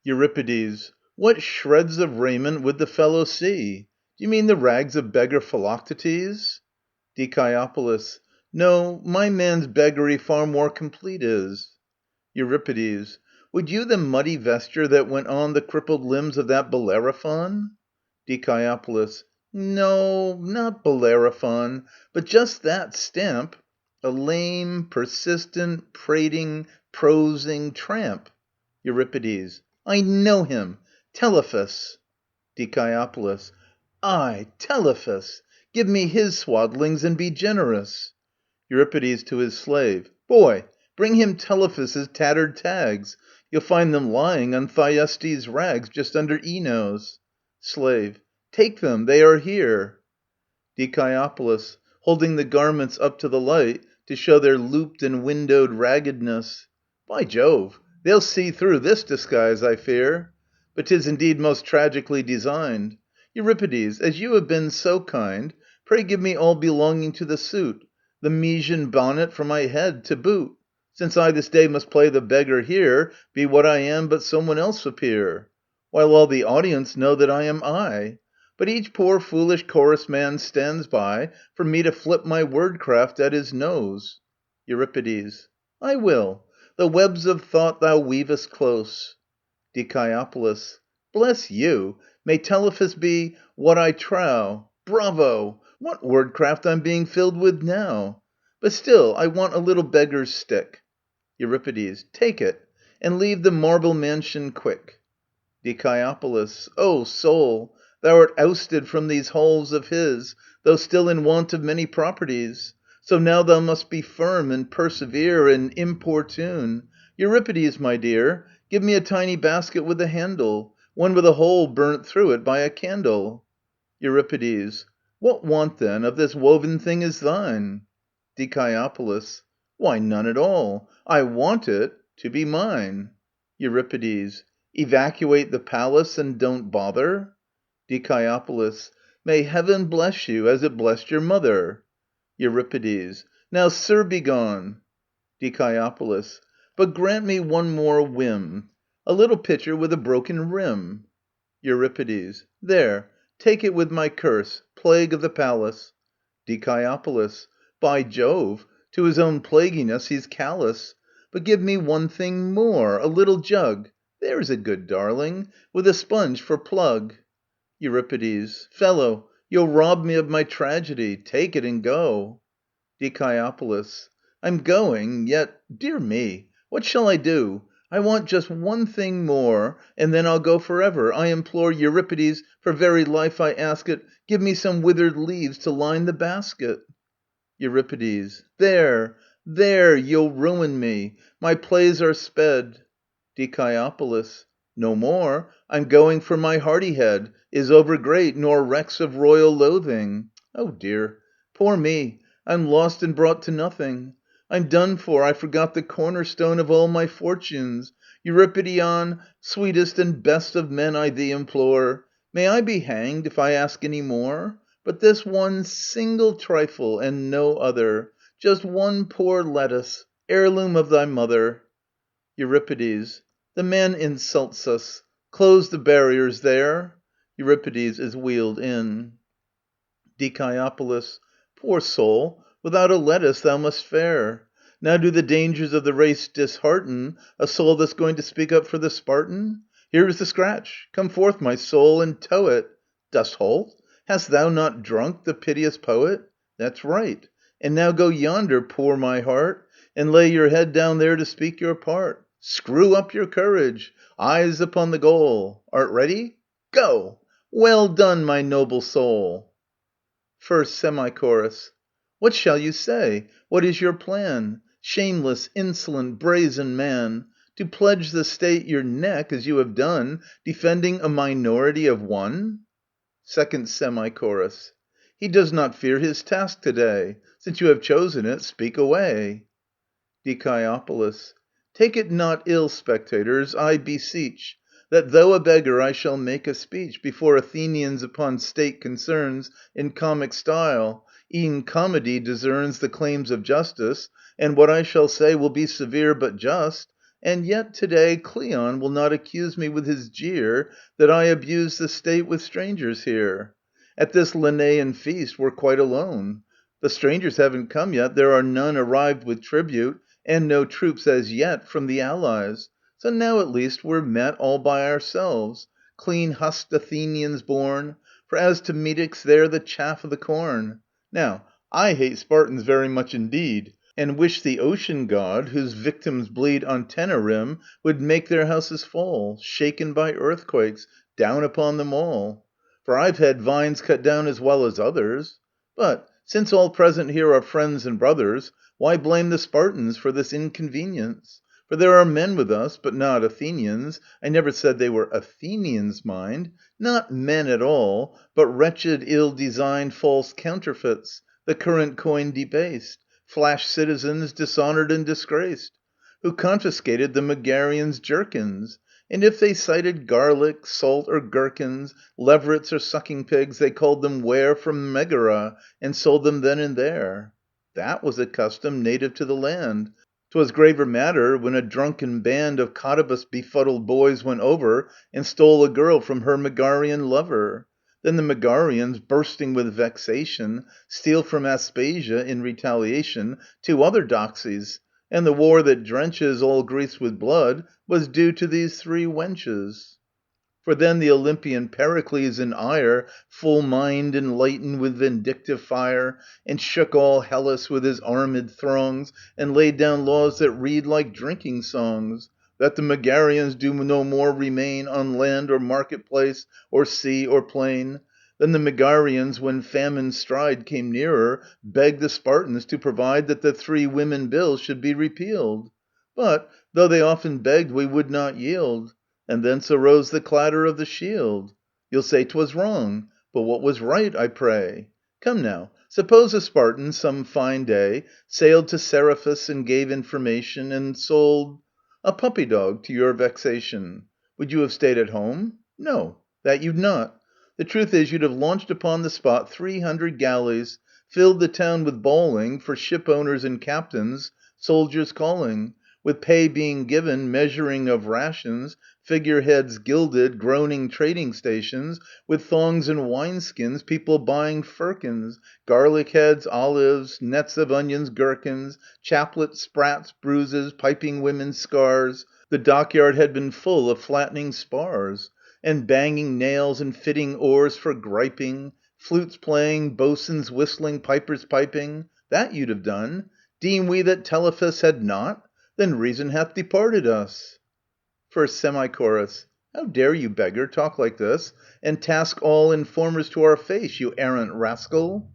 Euripides. What shreds of raiment would the fellow see? Do you mean the rags of beggar Philoctetes? Dikaiopolis. No, my man's beggary far more complete is. Euripides. Would you the muddy vesture that went on the crippled limbs of that Bellerophon? Dikaiopolis. No, not Bellerophon, but just that stamp. A lame, persistent, prating, prosing tramp. Euripides. I know him. Telephus. Dikaiopolis. Ay, Telephus. Give me his swaddlings and be generous. Euripides to his slave. Boy, bring him Telephus's tattered tags. You'll find them lying on Thyestes' rags just under Enos. Slave. Take them, they are here. Dikaiopolis, holding the garments up to the light to show their looped and windowed raggedness. By Jove, they'll see through this disguise, I fear. But 'tis indeed most tragically designed. Euripides, as you have been so kind, pray give me all belonging to the suit, the Mesian bonnet for my head to boot, since I this day must play the beggar here, be what I am, but some one else appear, while all the audience know that I am I. But each poor foolish chorus man stands by for me to flip my wordcraft at his nose. Euripides. I will. The webs of thought thou weavest close. Dikaiopolis. Bless you. May Telephus be what I trow. Bravo! What wordcraft I'm being filled with now. But still, I want a little beggar's stick. Euripides. Take it, and leave the marble mansion quick. Dikaiopolis. O soul, thou art ousted from these halls of his, though still in want of many properties. So now thou must be firm and persevere and importune. Euripides, my dear, give me a tiny basket with a handle, one with a hole burnt through it by a candle. Euripides. What want then of this woven thing is thine? Dikaiopolis. Why, none at all. I want it to be mine. Euripides. Evacuate the palace and don't bother? Dikaiopolis. May heaven bless you as it blessed your mother. Euripides. Now, sir, be gone. Dikaiopolis. But grant me one more whim. A little pitcher with a broken rim. Euripides. There, take it with my curse, plague of the palace. Dikaiopolis. By Jove, to his own plaguiness he's callous. But give me one thing more, a little jug. There's a good darling, with a sponge for plug. Euripides. Fellow, you'll rob me of my tragedy. Take it and go. Dikaiopolis. I'm going, yet, dear me, what shall I do? I want just one thing more, and then I'll go forever. I implore Euripides, for very life I ask it, give me some withered leaves to line the basket. Euripides. There, there, you'll ruin me. My plays are sped. Dikaiopolis. No more. I'm going, for my hardihead is overgreat, nor recks of royal loathing. Oh dear, poor me, I'm lost and brought to nothing. I'm done for, I forgot the cornerstone of all my fortunes. Euripidion, sweetest and best of men, I thee implore, may I be hanged if I ask any more? But this one single trifle, and no other, just one poor lettuce, heirloom of thy mother. Euripides. The man insults us. Close the barriers there. Euripides is wheeled in. Dikaiopolis. Poor soul, without a lettuce thou must fare. Now do the dangers of the race dishearten a soul that's going to speak up for the Spartan? Here is the scratch. Come forth, my soul, and tow it. Dost halt? Hast thou not drunk, the piteous poet? That's right. And now go yonder, poor my heart, and lay your head down there to speak your part. Screw up your courage. Eyes upon the goal. Art ready? Go! Well done, my noble soul. First Semi-Chorus. What shall you say? What is your plan? Shameless, insolent, brazen man, to pledge the state your neck, as you have done, defending a minority of one? Second Semi-Chorus. He does not fear his task to-day. Since you have chosen it, speak away. Dikaiopolis. Take it not ill, spectators, I beseech, that though a beggar I shall make a speech Before Athenians upon state concerns In comic style. E'en comedy discerns The claims of justice, and what I shall say Will be severe but just. And yet to-day Cleon will not accuse me with his jeer That I abuse the state with strangers here. At this Lenaian feast we're quite alone. The strangers haven't come yet, there are none Arrived with tribute, and no troops as yet From the allies. So now at least we're met All by ourselves, clean‐husked Athenians born, For as to Metic's they're the chaff o' the corn. Now, I hate Spartans very much indeed, And wish the ocean god, whose victims bleed On Tenerim, would make their houses fall, Shaken by earthquakes, down upon them all. For I've had vines cut down as well as others. But, since all present here are friends and brothers, Why blame the Spartans for this inconvenience? For there are men with us, but not Athenians. I never said they were Athenians, mind. Not men at all, but wretched, ill-designed False counterfeits, the current coin debased, Flash citizens, dishonored and disgraced, Who confiscated the Megarians' jerkins. And if they cited garlic, salt, or gherkins, Leverets or sucking pigs, they called them ware From Megara, and sold them then and there. That was a custom native to the land. 'Twas graver matter when a drunken band Of Cotybus befuddled boys went over And stole a girl from her Megarian lover. Then the Megarians, bursting with vexation, Steal from Aspasia, in retaliation, 2 other doxies, and the war that drenches All Greece with blood was due to these 3 wenches. For then the Olympian Pericles in ire, Full mind enlightened with vindictive fire, And shook all Hellas with his armed throngs, And laid down laws that read like drinking songs, That the Megarians do no more remain On land or market place, or sea or plain. Then the Megarians, when famine's stride Came nearer, begged the Spartans to provide That the 3 women bill should be repealed. But, though they often begged, we would not yield. And thence arose the clatter of the shield. You'll say 'twas wrong, but what was right, I pray? Come now, suppose a Spartan, some fine day, Sailed to Seriphus and gave information, And sold a puppy dog to your vexation. Would you have stayed at home? No, that you'd not. The truth is you'd have launched upon the spot 300 galleys, filled the town with bawling For ship owners and captains, soldiers calling, With pay being given, measuring of rations, Figureheads gilded, groaning trading stations, With thongs and wineskins, people buying firkins, Garlic heads, olives, nets of onions, gherkins, Chaplets, sprats, bruises, piping women's scars. The dockyard had been full of flattening spars, And banging nails and fitting oars for griping, Flutes playing, boatswains whistling, pipers piping. That you'd have done. Deem we that Telephus had not? Then reason hath departed us. First Semi-Chorus. How dare you, beggar, talk like this, and task all informers to our face, you arrant rascal?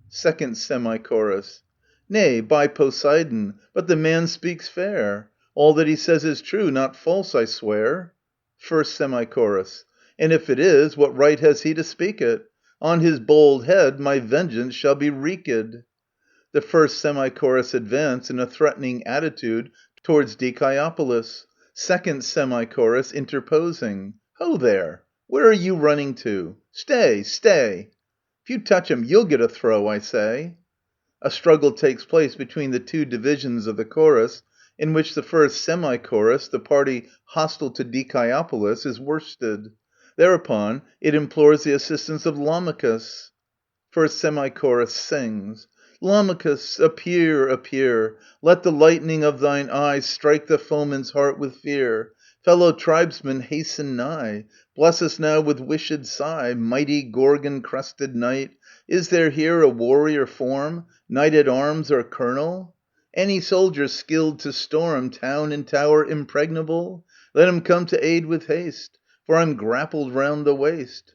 Second Semi-Chorus. Nay, by Poseidon, but the man speaks fair. All that he says is true, not false, I swear. First Semi-Chorus. And if it is, what right has he to speak it? On his bold head my vengeance shall be wreaked. The first Semi-Chorus advance in a threatening attitude towards Dikaiopolis. Second Semi-Chorus interposing. Ho there! Where are you running to? Stay, stay! If you touch him, you'll get a throw, I say. A struggle takes place between the 2 divisions of the chorus, in which the first semi-chorus, the party hostile to Dikaiopolis, is worsted. Thereupon it implores the assistance of Lamachus. First semi-chorus sings. Lamachus, appear, appear. Let the lightning of thine eye strike the foeman's heart with fear. Fellow tribesmen, hasten nigh. Bless us now with wished sigh. Mighty Gorgon-crested knight, is there here a warrior form, knight at arms or colonel? Any soldier skilled to storm town and tower impregnable? Let him come to aid with haste, for I'm grappled round the waist.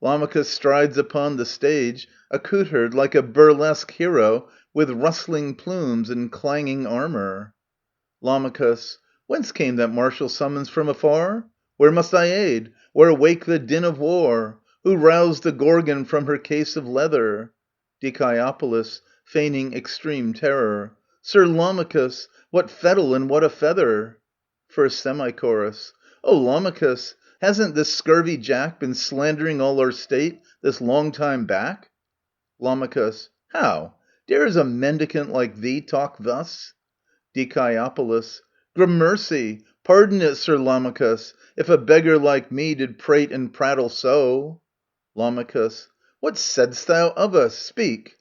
Lamachus strides upon the stage, accoutred like a burlesque hero, with rustling plumes and clanging armour. Lamachus. Whence came that martial summons from afar? Where must I aid? Where wake the din of war? Who roused the Gorgon from her case of leather? Dikaiopolis, feigning extreme terror. Sir Lamachus, what fettle and what a feather! First Semi-Chorus. O Lamachus, hasn't this scurvy Jack been slandering all our state this long time back? Lamachus. How? Dares a mendicant like thee talk thus? Dikaiopolis. Gramercy, pardon it, Sir Lamachus, if a beggar like me did prate and prattle so. Lamachus. What saidst thou of us? Speak.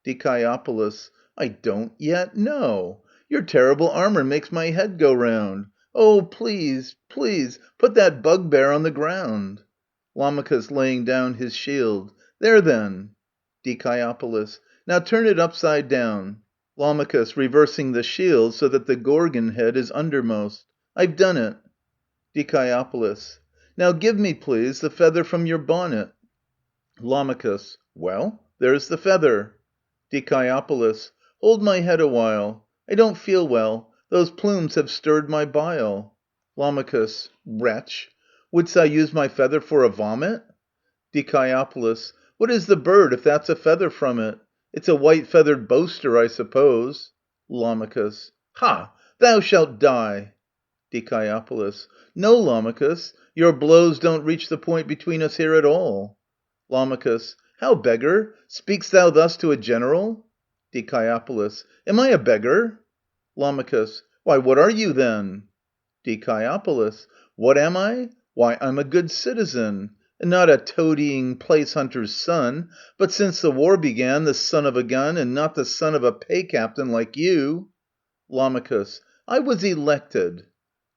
Dikaiopolis. I don't yet know. Your terrible armour makes my head go round. Oh, please, please, put that bugbear on the ground. Lamachus laying down his shield. There then. Dikaiopolis. Now turn it upside down. Lamachus reversing the shield so that the Gorgon head is undermost. I've done it. Dikaiopolis. Now give me, please, the feather from your bonnet. Lamachus. Well, there's the feather. Dikaiopolis. Hold my head a while. I don't feel well. Those plumes have stirred my bile. Lamachus. Wretch! Wouldst thou use my feather for a vomit? Dikaiopolis. What is the bird if that's a feather from it? It's a white-feathered boaster, I suppose. Lamachus. Ha! Thou shalt die! Dikaiopolis. No, Lamachus, your blows don't reach the point between us here at all. Lamachus. How, beggar? Speak'st thou thus to a general? Dikaiopolis. Am I a beggar? Lamachus. Why, what are you then? Dikaiopolis. What am I? Why, I'm a good citizen, and not a toadying place-hunter's son, but since the war began, the son of a gun, and not the son of a pay-captain like you. Lamachus. I was elected.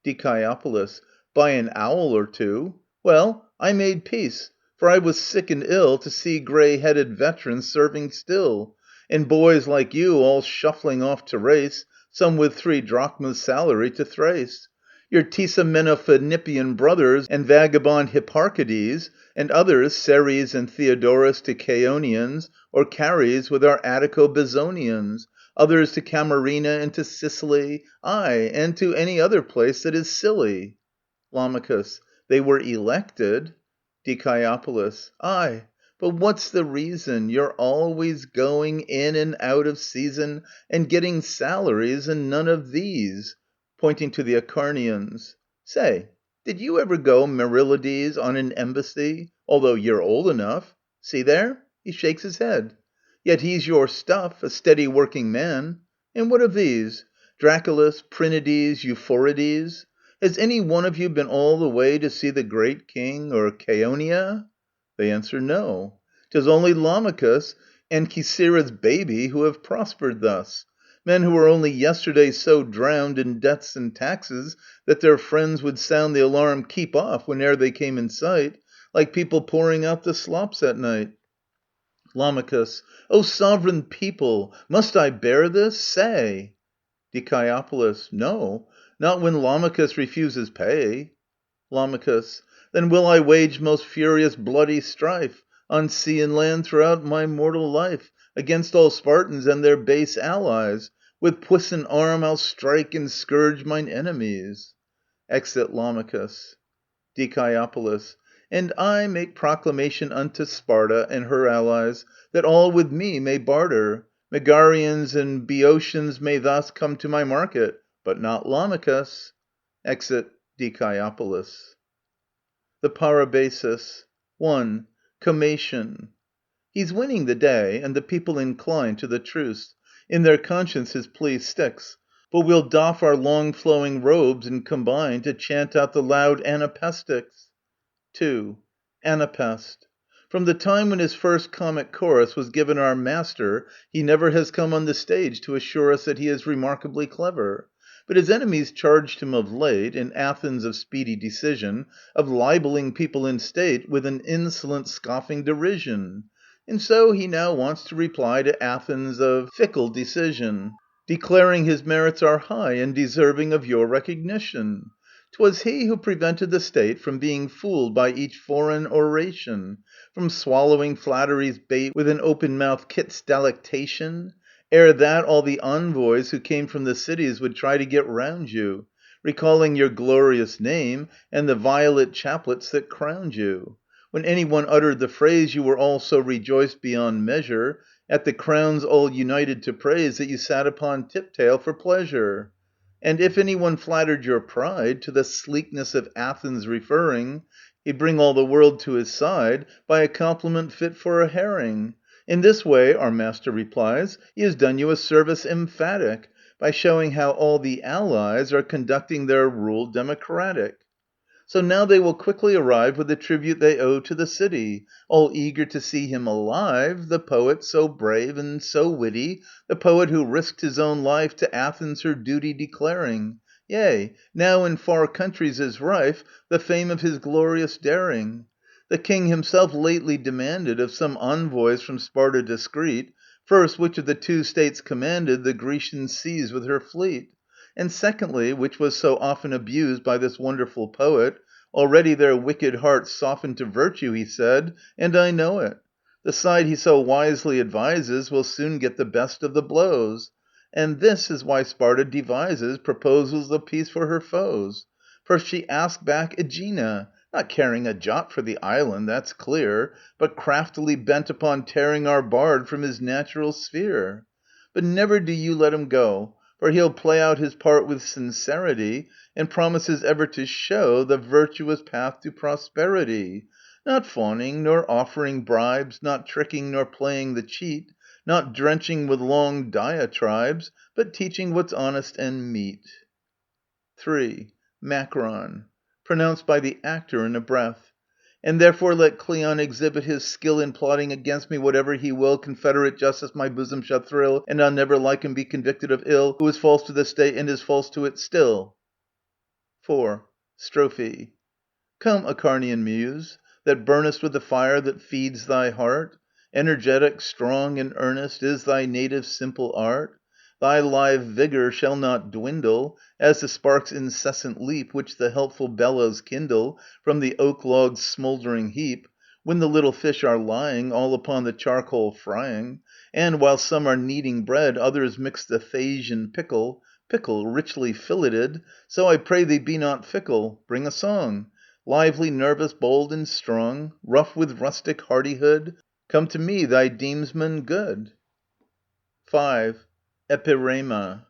Dikaiopolis. By an owl or two. Well, I made peace, for I was sick and ill to see grey-headed veterans serving still, and boys like you all shuffling off to race, some with 3 drachmas salary to Thrace. Your Tisamoenophilippian brothers and vagabond Hipparchides, and others, Ceres and Theodorus, to Chaonians, or Caries with our Attico-Bezonians, others to Camarina and to Sicily, aye, and to any other place that is silly. Lamachus. They were elected. Dikaiopolis. Aye, but what's the reason you're always going in and out of season and getting salaries and none of these? Pointing to the Acharnians. Say, did you ever go, Myrilides, on an embassy, although you're old enough? See there? He shakes his head. Yet he's your stuff, a steady working man. And what of these? Draculus, Prinides, Euphorides? Has any one of you been all the way to see the great king, or Chaonia? They answer no. 'Tis only Lamachus and Kisera's baby who have prospered thus. Men who were only yesterday so drowned in debts and taxes that their friends would sound the alarm "keep off" whene'er they came in sight, like people pouring out the slops at night. Lamachus. O sovereign people, must I bear this? Say. Dikaiopolis. No, not when Lamachus refuses pay. Lamachus. Then will I wage most furious bloody strife on sea and land throughout my mortal life, against all Spartans and their base allies. With puissant arm I'll strike and scourge mine enemies. Exit Lamachus. Dikaiopolis. And I make proclamation unto Sparta and her allies, that all with me may barter. Megarians and Boeotians may thus come to my market, but not Lamachus. Exit Dikaiopolis. The Parabasis. 1. Comation. He's winning the day, and the people incline to the truce. In their conscience his plea sticks. But we'll doff our long-flowing robes and combine to chant out the loud anapaestics. 2. Anapest. From the time when his first comic chorus was given our master, he never has come on the stage to assure us that he is remarkably clever. But his enemies charged him of late, in Athens of speedy decision, of libeling people in state with an insolent scoffing derision. And so he now wants to reply to Athens of fickle decision, declaring his merits are high and deserving of your recognition. 'Twas he who prevented the state from being fooled by each foreign oration, from swallowing flattery's bait with an open-mouthed kit's delectation. Ere that, all the envoys who came from the cities would try to get round you, recalling your glorious name and the violet chaplets that crowned you. When any one uttered the phrase, you were all so rejoiced beyond measure, at the crowns all united to praise, that you sat upon tip-tail for pleasure. And if any one flattered your pride, to the sleekness of Athens referring, he'd bring all the world to his side by a compliment fit for a herring. In this way, our master replies, he has done you a service emphatic, by showing how all the allies are conducting their rule democratic. So now they will quickly arrive with the tribute they owe to the city, all eager to see him alive, the poet so brave and so witty, the poet who risked his own life to Athens her duty declaring. Yea, now in far countries is rife the fame of his glorious daring. The king himself lately demanded of some envoys from Sparta discreet, first, which of the two states commanded the Grecian seas with her fleet? And secondly, which was so often abused by this wonderful poet, already their wicked hearts softened to virtue, he said, and I know it. The side he so wisely advises will soon get the best of the blows. And this is why Sparta devises proposals of peace for her foes. First she asked back Aegina, not caring a jot for the island, that's clear, but craftily bent upon tearing our bard from his natural sphere. But never do you let him go, for he'll play out his part with sincerity, and promises ever to show the virtuous path to prosperity, not fawning nor offering bribes, not tricking nor playing the cheat, not drenching with long diatribes, but teaching what's honest and meet. 3. Macron. Pronounced by the actor in a breath. And therefore let Cleon exhibit his skill in plotting against me whatever he will, confederate justice my bosom shall thrill, and I'll never like him be convicted of ill, who is false to the state and is false to it still. 4. Strophe. Come, Acharnian muse, that burnest with the fire that feeds thy heart, energetic, strong, and earnest is thy native simple art. Thy live vigour shall not dwindle, as the sparks incessant leap which the helpful bellows kindle from the oak log's smouldering heap, when the little fish are lying all upon the charcoal frying, and, while some are kneading bread, others mix the Thasian pickle richly filleted. So I pray thee be not fickle, bring a song, lively, nervous, bold, and strong, rough with rustic hardihood, come to me, thy demesman good. 5. Epirema.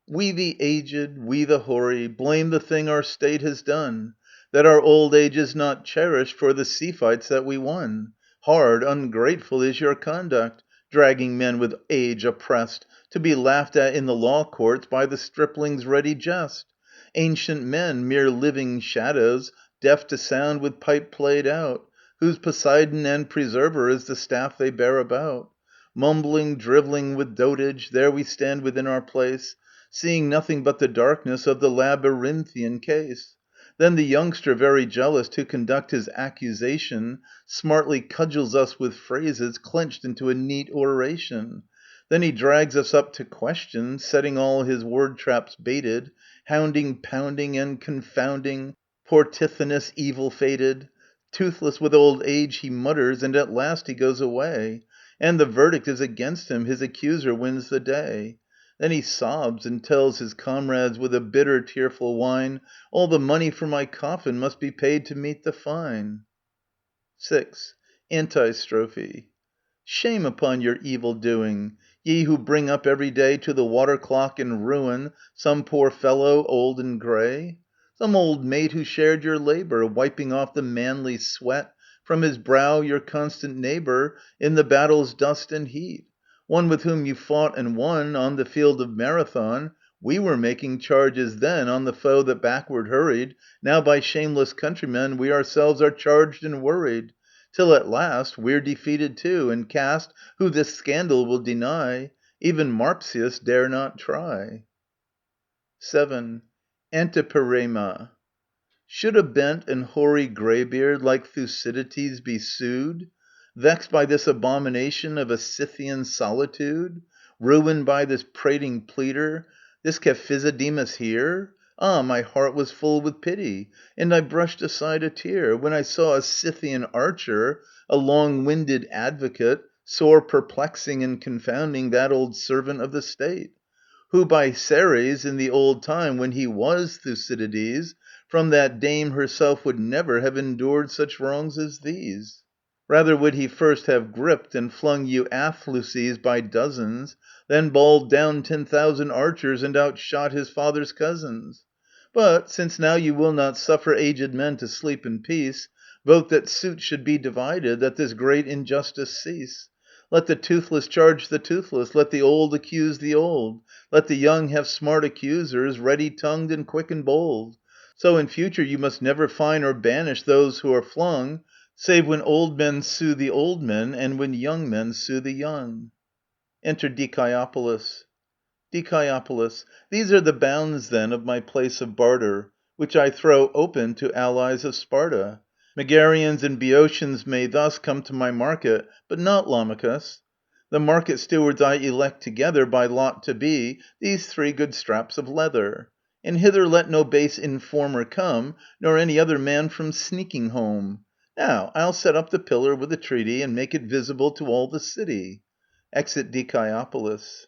We the aged, we the hoary, blame the thing our state has done, that our old age is not cherished for the sea fights that we won. Hard, ungrateful is your conduct, dragging men with age oppressed, to be laughed at in the law courts by the stripling's ready jest. Ancient men, mere living shadows, deaf to sound with pipe played out, whose Poseidon and preserver is the staff they bear about. Mumbling, drivelling with dotage, there we stand within our place, seeing nothing but the darkness of the labyrinthian case. Then the youngster, very jealous to conduct his accusation, smartly cudgels us with phrases clenched into a neat oration. Then he drags us up to question, setting all his word traps baited, hounding, pounding, and confounding poor Tithonus evil-fated. Toothless with old age he mutters, and at last he goes away, and the verdict is against him, his accuser wins the day. Then he sobs and tells his comrades with a bitter, tearful whine, all the money for my coffin must be paid to meet the fine. 6. Antistrophe. Shame upon your evil doing, ye who bring up every day to the water clock and ruin some poor fellow old and grey. Some old mate who shared your labour, wiping off the manly sweat from his brow, your constant neighbour in the battle's dust and heat. One with whom you fought and won on the field of Marathon, We were making charges then on the foe that backward hurried. Now by shameless countrymen we ourselves are charged and worried. Till at last we're defeated too, and cast, who this scandal will deny? Even Marpsius dare not try. 7. Antiparema. Should a bent and hoary greybeard like Thucydides be sued, vexed by this abomination of a Scythian solitude, ruined by this prating pleader, this Cephisodemus here? Ah, my heart was full with pity, and I brushed aside a tear, when I saw a Scythian archer, a long-winded advocate, sore perplexing and confounding that old servant of the state, who by Ceres, in the old time when he was Thucydides, from that dame herself would never have endured such wrongs as these. Rather would he first have gripped and flung you Athluses by dozens, then bawled down 10,000 archers and outshot his father's cousins. But, since now you will not suffer aged men to sleep in peace, vote that suits should be divided, that this great injustice cease. Let the toothless charge the toothless, let the old accuse the old, let the young have smart accusers, ready-tongued and quick and bold. So in future you must never fine or banish those who are flung, save when old men sue the old men, and when young men sue the young. Enter Dikaiopolis. Dikaiopolis. These are the bounds, then, of my place of barter, which I throw open to allies of Sparta. Megarians and Boeotians may thus come to my market, but not Lamachus. The market stewards I elect together by lot to be these 3 good straps of leather. And hither let no base informer come, nor any other man from sneaking home. Now I'll set up the pillar with the treaty, and make it visible to all the city. Exit Dikaiopolis.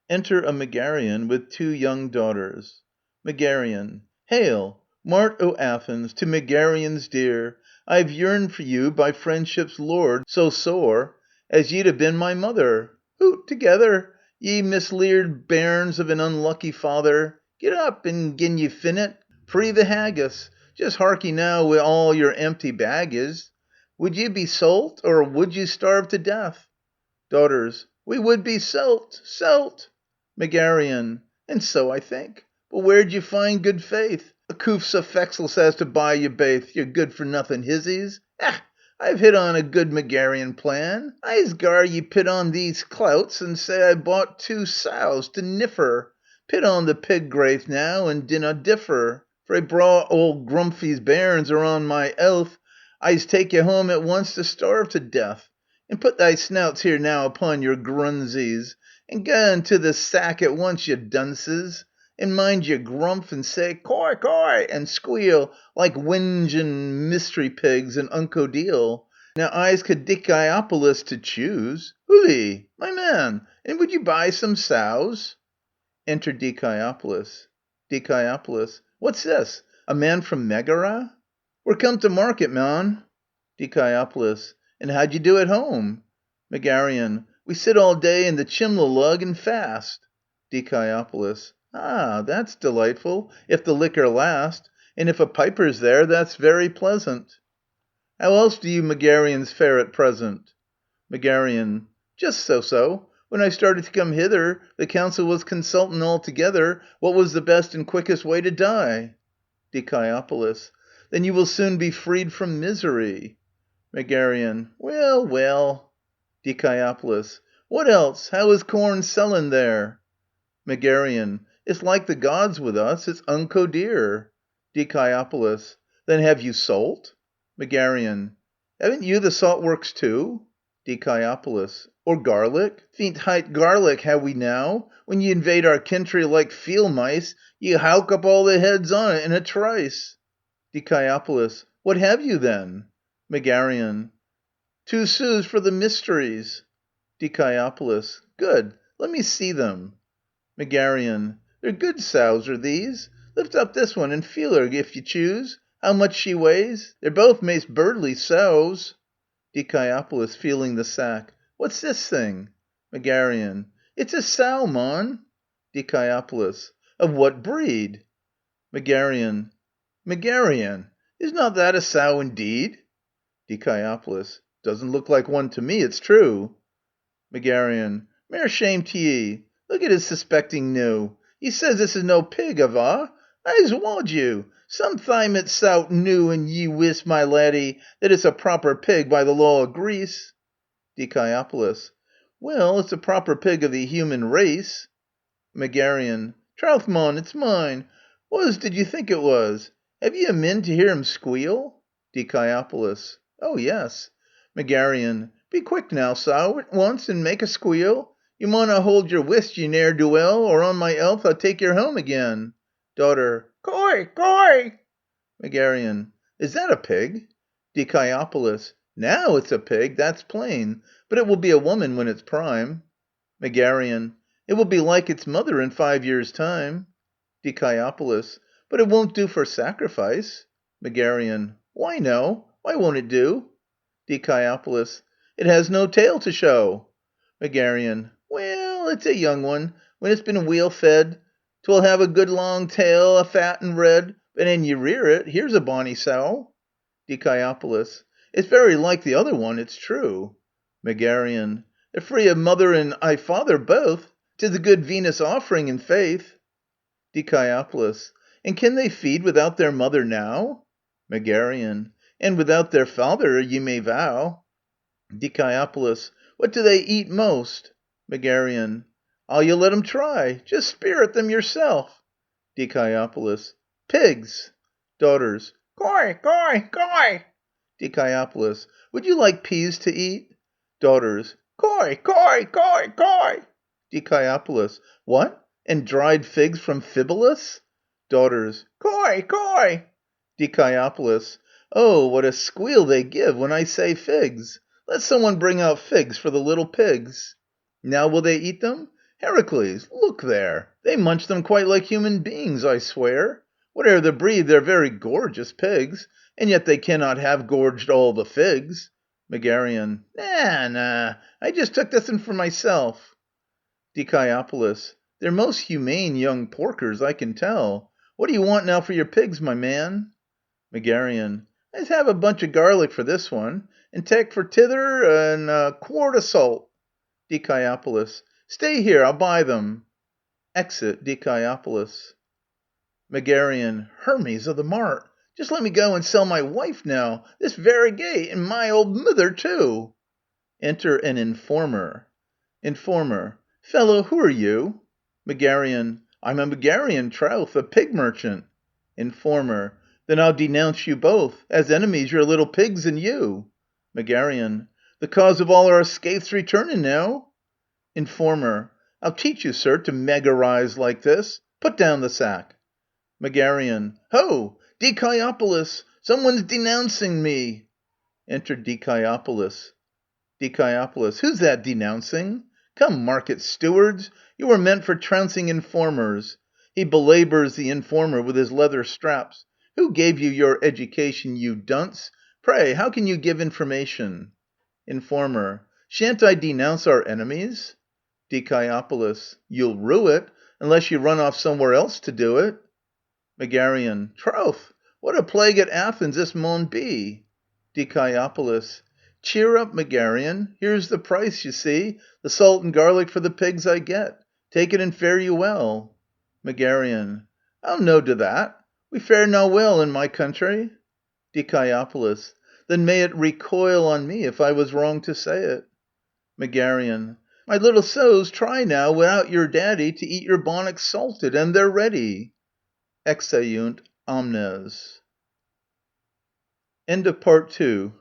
Enter a Megarian with 2 young daughters. Megarian. Hail, Mart o' Athens, to Megarians dear! I've yearned for you by friendship's lord so sore, as ye'd have been my mother. Hoot together, ye misleared bairns of an unlucky father! Get up, and gin ye finnet, free the haggis. Just harkee now wi' all your empty baggage. Would ye be solt, or would ye starve to death? Daughters. We would be selt, selt. Megarian. And so I think. But where'd you find good faith? A coof so fexless as to buy you baith, your good-for-nothing hizzies? I've hit on a good Megarian plan. I'se gar ye pit on these clouts, and say I bought 2 sows to niffer. Pit on the pig-graith now, and dinna differ. Frae braw old Grumpy's bairns are on my oath, I'se take ye home at once to starve to death. And put thy snouts here now upon your grunsies, and gang to the sack at once, ye dunces. And mind ye grump and say "Coy, coy," and squeal like whingin' mystery pigs in Unco Deal. Now I's ca Dikaiopolis to choose. Hooly, my man, and would you buy some sows? Enter Dikaiopolis. Dikaiopolis. What's this? A man from Megara? We're come to market, man. Dikaiopolis. And how'd you do at home? Megarian. We sit all day in the chimla lug and fast. Dikaiopolis. Ah, that's delightful, if the liquor last, and if a piper's there, that's very pleasant. How else do you Megarians fare at present? Megarian. Just so. When I started to come hither, the council was consulting all together what was the best and quickest way to die. Dikaiopolis. Then you will soon be freed from misery. Megarian. Well. Dikaiopolis. What else? How is corn sellin' there? Megarian. It's like the gods with us, it's unco dear. Dikaiopolis. Then have you salt? Megarian. Haven't you the salt works too? Dikaiopolis. Or garlic? Fiend height garlic have we now. When ye invade our country like field mice, ye howk up all the heads on it in a trice. Dikaiopolis. What have you then? Megarian. 2 sous for the mysteries. Dikaiopolis. Good. Let me see them. Megarian. They're good sows, are these. Lift up this one and feel her, if you choose. How much she weighs? They're both mace birdly sows. Dikaiopolis, feeling the sack. What's this thing? Megarian. It's a sow, mon. Dikaiopolis. Of what breed? Megarian. Is not that a sow indeed? Dikaiopolis. Doesn't look like one to me, it's true. Megarian. Mair shame to ye. Look at his suspecting noo. Ye says this is no pig, ava? I's warned you. Some time it's out new and ye wis, my laddie, that it's a proper pig by the law of Greece. Dikaiopolis. Well, it's a proper pig of the human race. Megarian. Trouth, mon, it's mine. Was did you think it was? Have ye a min to hear him squeal? Dikaiopolis. Oh, yes. Megarian. Be quick now, sow, at once, and make a squeal. You mauna hold your whist, ye ne'er do well, or on my elth I'll take yer home again. Daughter. Coy, coy! Megarian. Is that a pig? Dikaiopolis. Now it's a pig, that's plain, but it will be a woman when it's prime. Megarian. It will be like its mother in 5 years' time. Dikaiopolis. But it won't do for sacrifice. Megarian. Why no? Why won't it do? Dikaiopolis. It has no tail to show. Megarian. Well, it's a young one. When it's been weel fed, 'twill have a good long tail, a fat and red, and an ye rear it, here's a bonny sow. Dikaiopolis. It's very like the other one, it's true. Megarian. They're free of mother and father both. 'Tis a good Venus offering, in faith. Dikaiopolis. And can they feed without their mother now? Megarian. And without their father, ye may vow. Dikaiopolis. What do they eat most? Megarian. All you let 'em try. Just spirit them yourself. Dikaiopolis. Pigs. Daughters. Coy, coy, coy. Dikaiopolis. Would you like peas to eat? Daughters. Coy, coy, coy, coy. Dikaiopolis. What? And dried figs from Fibolus? Daughters. Coy, coy. Dikaiopolis. Oh, what a squeal they give when I say figs. Let someone bring out figs for the little pigs. Now will they eat them? Heracles, look there. They munch them quite like human beings, I swear. Whate'er the breed, they're very gorgeous pigs, and yet they cannot have gorged all the figs. Megarian. Nah, I just took this one for myself. Dikaiopolis. They're most humane young porkers, I can tell. What do you want now for your pigs, my man? Megarian. Let's have a bunch of garlic for this one, and take for tither and a quart of salt. Dikaiopolis. Stay here, I'll buy them. Exit Dikaiopolis. Megarian. Hermes of the mart. Just let me go and sell my wife now, this very gate, and my old mother too. Enter an informer. Informer. Fellow, who are you? Megarian. I'm a Megarian, troth, a pig merchant. Informer. Then I'll denounce you both. As enemies, you're little pigs and you. Megarian. The cause of all our skaith's returning now. Informer. I'll teach you, sir, to megarize like this. Put down the sack. Megarian. Ho! Dikaiopolis! Someone's denouncing me! Enter Dikaiopolis. Dikaiopolis. Who's that denouncing? Come, market stewards, you were meant for trouncing informers. He belabors the informer with his leather straps. Who gave you your education, you dunce? Pray, how can you give information? Informer. Shan't I denounce our enemies? Dikaiopolis. You'll rue it, unless you run off somewhere else to do it. Megarian. Troth, what a plague at Athens this maun be. Dikaiopolis. Cheer up, Megarian. Here's the price, you see, the salt and garlic for the pigs I get. Take it and fare you well. Megarian. I'll no do that. We fare no well in my country. Dikaiopolis. Then may it recoil on me if I was wrong to say it. Megarian. My little sows try now without your daddy to eat your bonnets salted, and they're ready. Exeunt omnes. End of Part 2.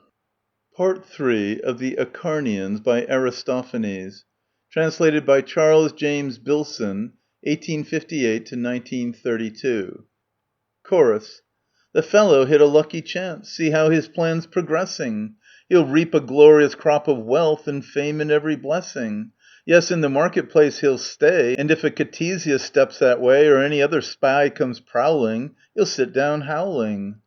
Part 3 of the Acharnians by Aristophanes. Translated by Charles James Bilson, 1858 to 1932. Chorus. The fellow hit a lucky chance. See how his plan's progressing. He'll reap a glorious crop of wealth and fame and every blessing. Yes, in the marketplace he'll stay, and if a Ctesias steps that way, or any other spy comes prowling, he'll sit down howling.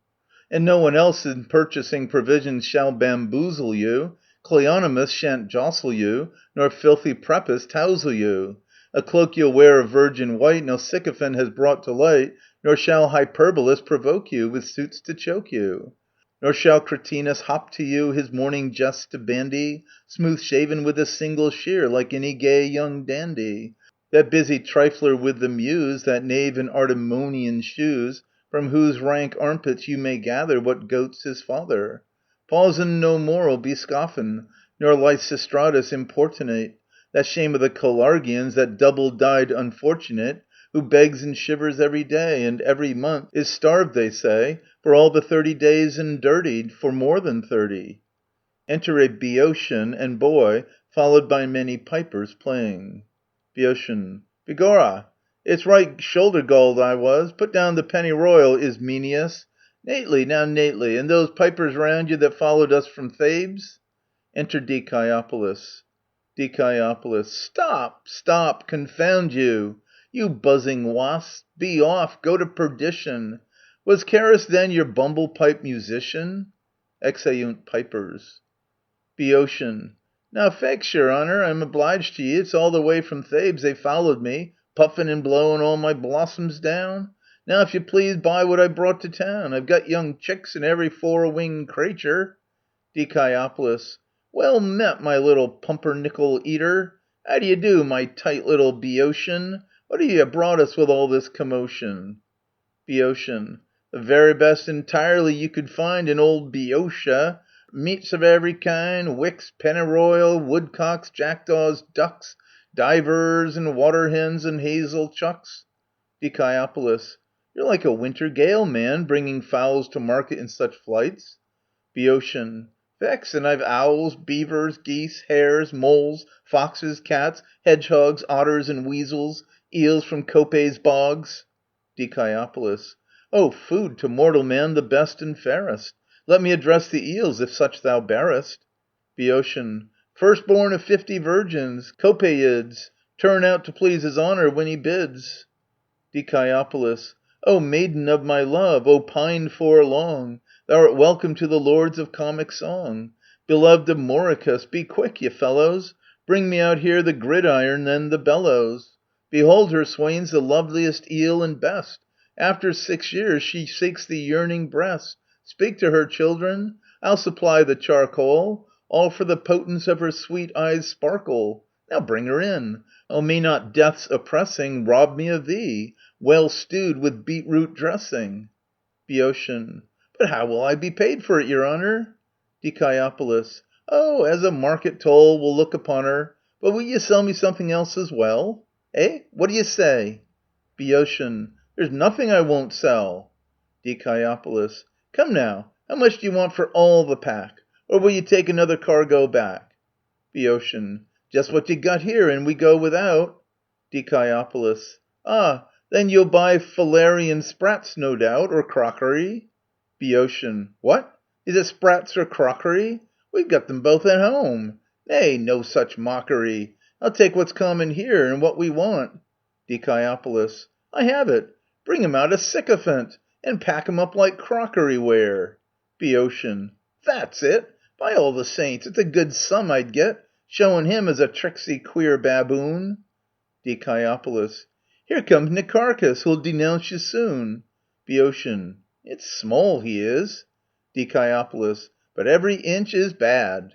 And no one else in purchasing provisions shall bamboozle you. Cleonymus shan't jostle you, nor filthy Preface tousle you. A cloak you'll wear of virgin white no sycophant has brought to light, nor shall Hyperbolus provoke you with suits to choke you. Nor shall Cratinus hop to you his morning jests to bandy, smooth shaven with a single shear like any gay young dandy. That busy trifler with the Muse, that knave in Artemonian shoes, from whose rank armpits you may gather what goat's his father. Pausin no more'll be scoffin', nor Lysistratus importunate, that shame of the Calargians, that double-dyed unfortunate, who begs and shivers every day, and every month is starved, they say, for all the 30 days, and dirtied for more than 30. Enter a Boeotian and boy, followed by many pipers playing. Boeotian. Begorra, it's right shoulder-galled I was. Put down the penny royal, Ismenias. Nately, now nately, and those pipers round you that followed us from Thebes? Enter Dikaiopolis. Dikaiopolis. Stop, stop, confound you! You buzzing wasps, be off, go to perdition. Was Charis then your bumble-pipe musician? Exeunt pipers. Boeotian. Now fex, your honour, I'm obliged to ye. It's all the way from Thebes they followed me, puffin' and blowin' all my blossoms down. Now, if you please, buy what I brought to town. I've got young chicks and every four-winged creature. Dikaiopolis. Well met, my little pumpernickel eater. How do you do, my tight little Boeotian? What have you brought us with all this commotion? Boeotian. The very best entirely you could find in old Boeotia. Meats of every kind, wicks, pennyroyal, woodcocks, jackdaws, ducks, divers and water hens and hazel chucks. Dikaiopolis. You're like a winter gale, man, bringing fowls to market in such flights. Boeotian. Vex, and I've owls, beavers, geese, hares, moles, foxes, cats, hedgehogs, otters and weasels, eels from Copay's bogs. Dikaiopolis. Oh, food to mortal man the best and fairest. Let me address the eels, if such thou bearest. Boeotian. Firstborn of 50 virgins, Copaids, turn out to please his honour when he bids. Dikaiopolis. O maiden of my love, O pined for long, thou art welcome to the lords of comic song. Beloved of Mauricus, be quick, ye fellows, bring me out here the gridiron and the bellows. Behold her, swains, the loveliest eel and best. After 6 years she seeks the yearning breast. Speak to her, children. I'll supply the charcoal. All for the potence of her sweet eyes' sparkle. Now bring her in. Oh, may not death's oppressing rob me of thee, well stewed with beetroot dressing. Boeotian. But how will I be paid for it, your honour? Dikaiopolis. Oh, as a market toll we'll look upon her. But will you sell me something else as well? Eh? What do you say? Boeotian. There's nothing I won't sell. Dikaiopolis. Come now, how much do you want for all the pack? Or will you take another cargo back? Boeotian. Just what you got here, and we go without. Dikaiopolis. Ah, then you'll buy Phalarian sprats, no doubt, or crockery? Boeotian. What? Is it sprats or crockery? We've got them both at home. Nay, no such mockery. I'll take what's common here, and what we want. Dikaiopolis. I have it. Bring him out a sycophant, and pack him up like crockery ware. Boeotian. That's it. By all the saints, it's a good sum I'd get, showing him as a tricksy queer baboon. Dikaiopolis. Here comes Nicarchus, who'll denounce you soon. Boeotian. It's small he is. Dikaiopolis. But every inch is bad.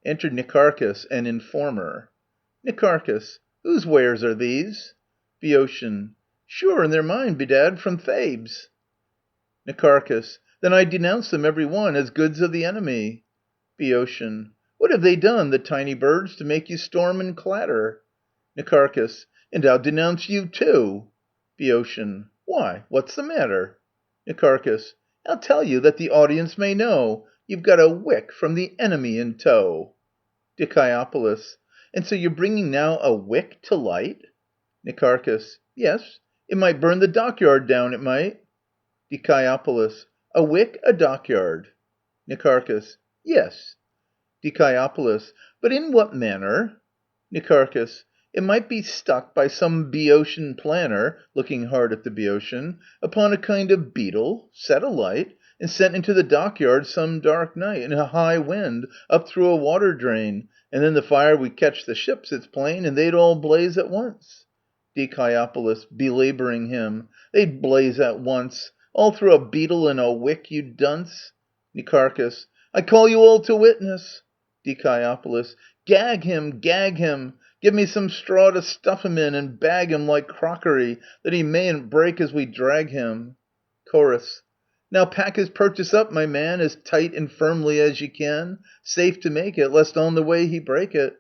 Enter Nicarchus, an informer. Nicarchus. Whose wares are these? Boeotian. Sure, and they're mine, bedad, from Thebes. Nicarchus. Then I denounce them every one as goods of the enemy. Boeotian. What have they done, the tiny birds, to make you storm and clatter? Nicarchus. And I'll denounce you too. Boeotian. Why, what's the matter? Nicarchus. I'll tell you, that the audience may know. You've got a wick from the enemy in tow. Dikaiopolis. And so you're bringing now a wick to light? Nicarchus. Yes. It might burn the dockyard down, it might. Dikaiopolis. A wick, a dockyard. Nicarchus. Yes. Dikaiopolis. But in what manner? Nicarchus. It might be stuck by some Boeotian planner, looking hard at the Boeotian, upon a kind of beetle, set alight, and sent into the dockyard some dark night, in a high wind, up through a water drain, and then the fire would catch the ships, it's plain, and they'd all blaze at once. Dikaiopolis, belabouring him. They'd blaze at once. All through a beetle and a wick, you dunce. Nicarchus. I call you all to witness. Dikaiopolis. Gag him, gag him. Give me some straw to stuff him in and bag him like crockery, that he mayn't break as we drag him. Chorus. Now pack his purchase up, my man, as tight and firmly as ye can, safe to make it, lest on the way he break it.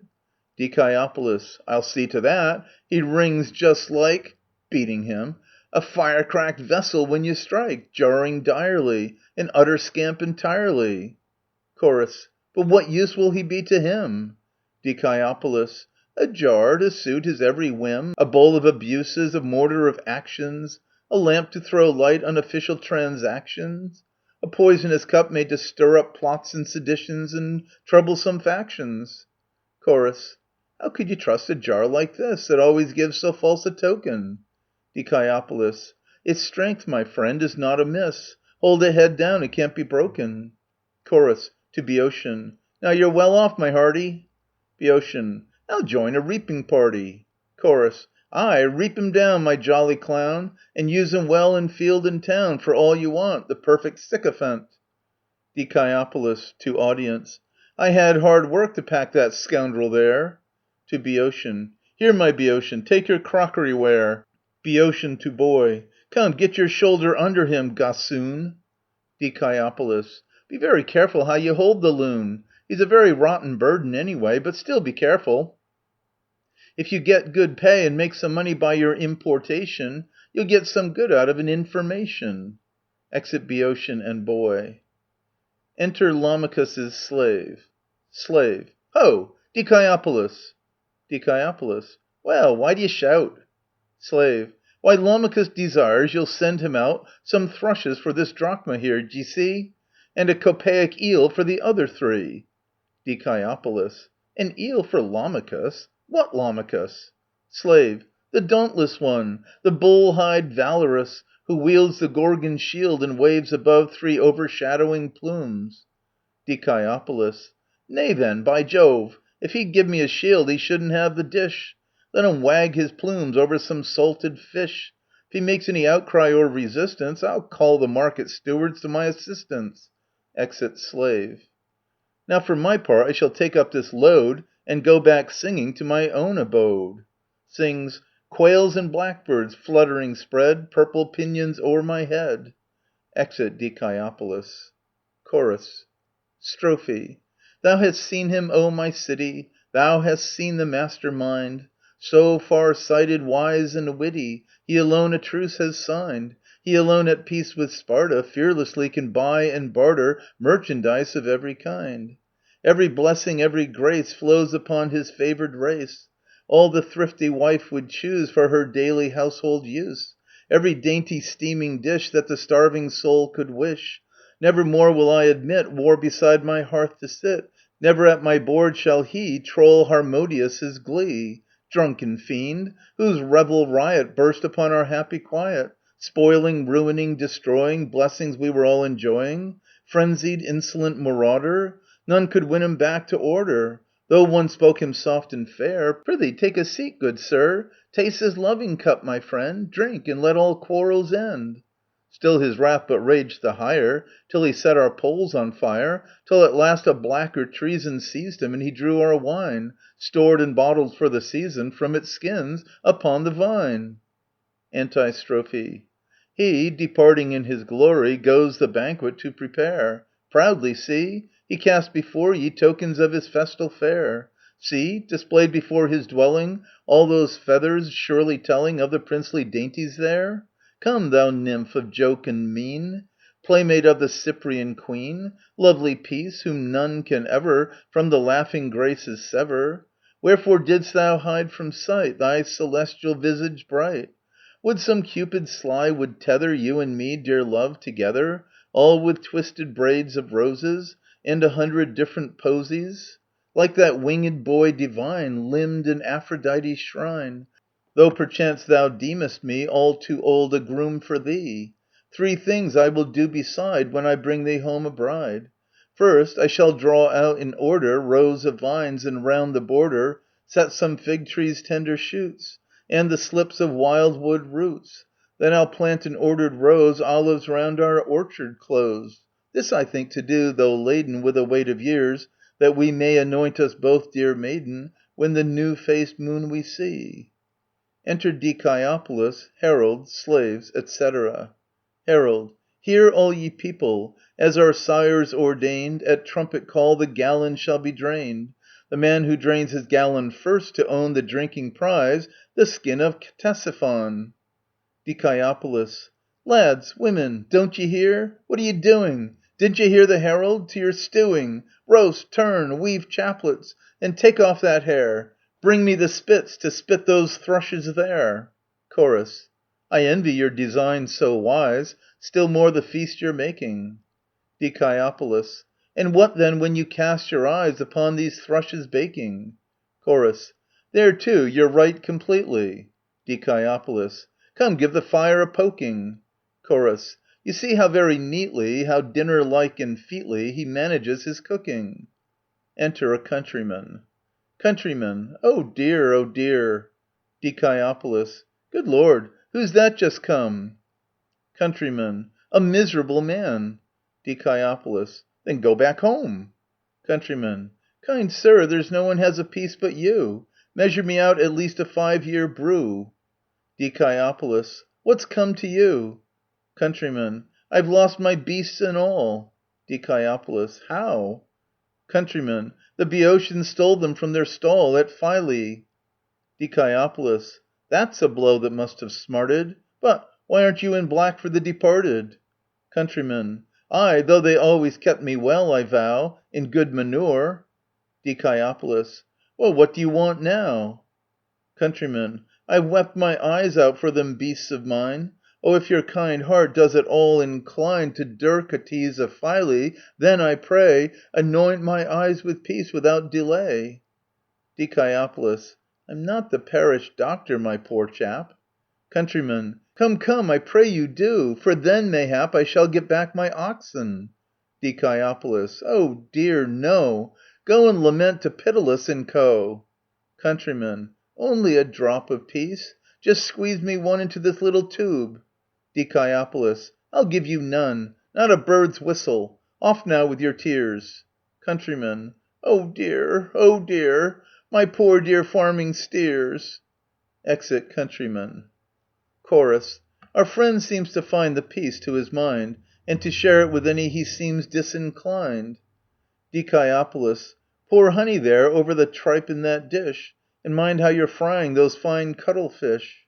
Dikaiopolis. I'll see to that. He rings just like, beating him, a fire-cracked vessel when you strike, jarring direly, an utter scamp entirely. Chorus. But what use will he be to him? Dikaiopolis. A jar to suit his every whim, a bowl of abuses, a mortar of actions, a lamp to throw light on official transactions, a poisonous cup made to stir up plots and seditions and troublesome factions. Chorus. How could you trust a jar like this, that always gives so false a token? Dikaiopolis. Its strength, my friend, is not amiss. Hold it head down, it can't be broken. Chorus. To Boeotian. Now you're well off, my hearty. Boeotian. I'll join a reaping party. Chorus. Aye, reap him down, my jolly clown, and use him well in field and town, for all you want, the perfect sycophant. Dikaiopolis (to audience). I had hard work to pack that scoundrel there. To Boeotian. Here, my Boeotian, take your crockery ware. Boeotian (to boy). Come, get your shoulder under him, gossoon. Dikaiopolis. Be very careful how you hold the loon. He's a very rotten burden anyway, but still be careful. If you get good pay and make some money by your importation, you'll get some good out of an information. Exit Boeotian and boy. Enter Lamachus's slave. Slave. Ho! Dikaiopolis! Dikaiopolis. Well, why do you shout? Slave. Why, Lamachus desires you'll send him out some thrushes for this drachma here, d'ye see? And a copaic eel for the other 3. Dikaiopolis. An eel for Lamachus? What Lamachus? Slave. The dauntless one, the bull-hide valorous, who wields the Gorgon shield and waves above 3 overshadowing plumes. Dikaiopolis. Nay then, by Jove, if he'd give me a shield he shouldn't have the dish. Let him wag his plumes over some salted fish. If he makes any outcry or resistance, I'll call the market stewards to my assistance. Exit Slave. Now for my part I shall take up this load and go back singing to my own abode. Sings. Quails and blackbirds fluttering spread purple pinions o'er my head. Exit Dikaiopolis. Chorus. Strophe. Thou hast seen him, O my city, thou hast seen the master mind. So far-sighted, wise and witty, he alone a truce has signed. He alone at peace with Sparta fearlessly can buy and barter merchandise of every kind. Every blessing, every grace flows upon his favored race. All the thrifty wife would choose for her daily household use. Every dainty steaming dish that the starving soul could wish. Never more will I admit war beside my hearth to sit. Never at my board shall he troll Harmodius his glee. Drunken fiend, whose revel riot burst upon our happy quiet, spoiling, ruining, destroying blessings we were all enjoying. Frenzied, insolent marauder, none could win him back to order. Though one spoke him soft and fair, prithee take a seat, good sir. Taste this loving cup, my friend. Drink, and let all quarrels end. Still his wrath but raged the higher, till he set our poles on fire, till at last a blacker treason seized him, and he drew our wine, stored and bottled for the season, from its skins upon the vine. Antistrophe. He, departing in his glory, goes the banquet to prepare. Proudly, see, he casts before ye tokens of his festal fare. See, displayed before his dwelling, all those feathers surely telling of the princely dainties there. Come, thou nymph of joke and mien, playmate of the Cyprian queen, lovely Peace, whom none can ever from the laughing Graces sever. Wherefore didst thou hide from sight thy celestial visage bright? Would some Cupid sly would tether you and me, dear love, together, all with twisted braids of roses, and 100 different posies? Like that winged boy divine, limbed in Aphrodite's shrine, though perchance thou deemest me all too old a groom for thee. 3 things I will do beside when I bring thee home a bride. First, I shall draw out in order rows of vines, and round the border set some fig trees' tender shoots, and the slips of wildwood roots. Then I'll plant in ordered rows olives round our orchard close. This I think to do, though laden with the weight of years, that we may anoint us both, dear maiden, when the new-faced moon we see. Enter Dikaiopolis, herald, slaves, etc. Herald. Hear all ye people, as our sires ordained, at trumpet call the gallon shall be drained. The man who drains his gallon first to own the drinking prize, the skin of Ctesiphon. Dikaiopolis. Lads, women, don't ye hear? What are ye doing? Didn't ye hear the herald? To your stewing! Roast, turn, weave chaplets, and take off that hair. Bring me the spits to spit those thrushes there. Chorus. I envy your design so wise, still more the feast you're making. Dikaiopolis. And what then when you cast your eyes upon these thrushes baking? Chorus. There too you're right completely. Dikaiopolis. Come, give the fire a poking. Chorus. You see how very neatly, how dinner-like and featly he manages his cooking. Enter a countryman. Countryman. Oh dear, oh dear. Dikaiopolis. Good Lord, who's that just come? Countryman. A miserable man. Dikaiopolis. Then go back home. Countryman. Kind sir, there's no one has a piece but you. Measure me out at least a 5-year brew. Dikaiopolis. What's come to you? Countryman. I've lost my beasts and all. Dikaiopolis. How? Countryman. The Boeotians stole them from their stall at Philae. Dikaiopolis. That's a blow that must have smarted. But why aren't you in black for the departed? Countryman. Ay, though they always kept me well, I vow, in good manure. Dikaiopolis. Well, what do you want now? Countryman. I've wept my eyes out for them beasts of mine. Oh, if your kind heart does at all incline to Dircetes of Philae, then, I pray, anoint my eyes with peace without delay. Dikaiopolis. I'm not the parish doctor, my poor chap. Countryman. Come, come, I pray you do, for then, mayhap, I shall get back my oxen. Dikaiopolis. Oh dear, no. Go and lament to Pitilus and Co. Countryman. Only a drop of peace. Just squeeze me one into this little tube. Dikaiopolis. I'll give you none. Not a bird's whistle. Off now with your tears. Countryman. Oh dear, oh dear. My poor dear farming steers. Exit Countryman. Chorus. Our friend seems to find the peace to his mind, and to share it with any he seems disinclined. Dikaiopolis. Pour honey there over the tripe in that dish, and mind how you're frying those fine cuttlefish.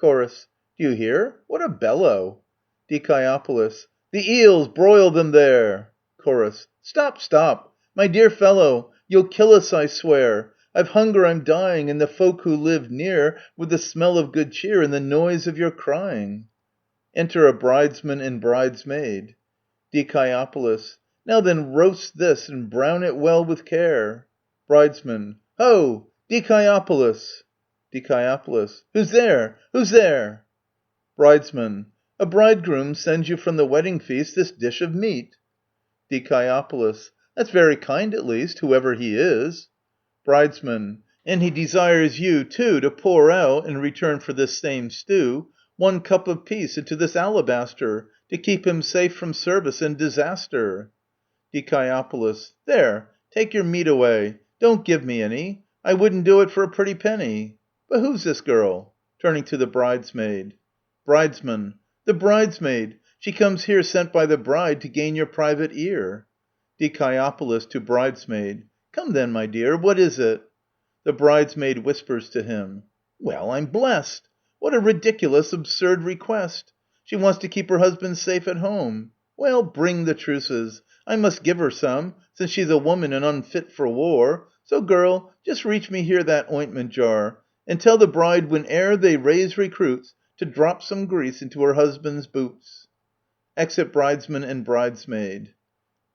Chorus. Do you hear? What a bellow! Dikaiopolis. The eels! Broil them there! Chorus. Stop, stop! My dear fellow, you'll kill us, I swear. I've hunger, I'm dying, and the folk who live near, with the smell of good cheer and the noise of your crying. Enter a bridesman and bridesmaid. Dikaiopolis. Now then roast this and brown it well with care. Bridesman. Ho! Dikaiopolis! Dikaiopolis. Who's there? Who's there? Bridesman. A bridegroom sends you from the wedding feast this dish of meat. Dikaiopolis. That's very kind at least, whoever he is. Bridesman. And he desires you, too, to pour out, in return for this same stew, 1 cup of peace into this alabaster, to keep him safe from service and disaster. Dikaiopolis. There, take your meat away. Don't give me any. I wouldn't do it for a pretty penny. But who's this girl? Turning to the bridesmaid. Bridesman. The bridesmaid. She comes here sent by the bride to gain your private ear. Dikaiopolis to bridesmaid. Come then, my dear, what is it? The bridesmaid whispers to him. Well, I'm blessed. What a ridiculous, absurd request. She wants to keep her husband safe at home. Well, bring the truces. I must give her some, since she's a woman and unfit for war. So, girl, just reach me here that ointment jar, and tell the bride whene'er they raise recruits to drop some grease into her husband's boots. Exit bridesman and bridesmaid.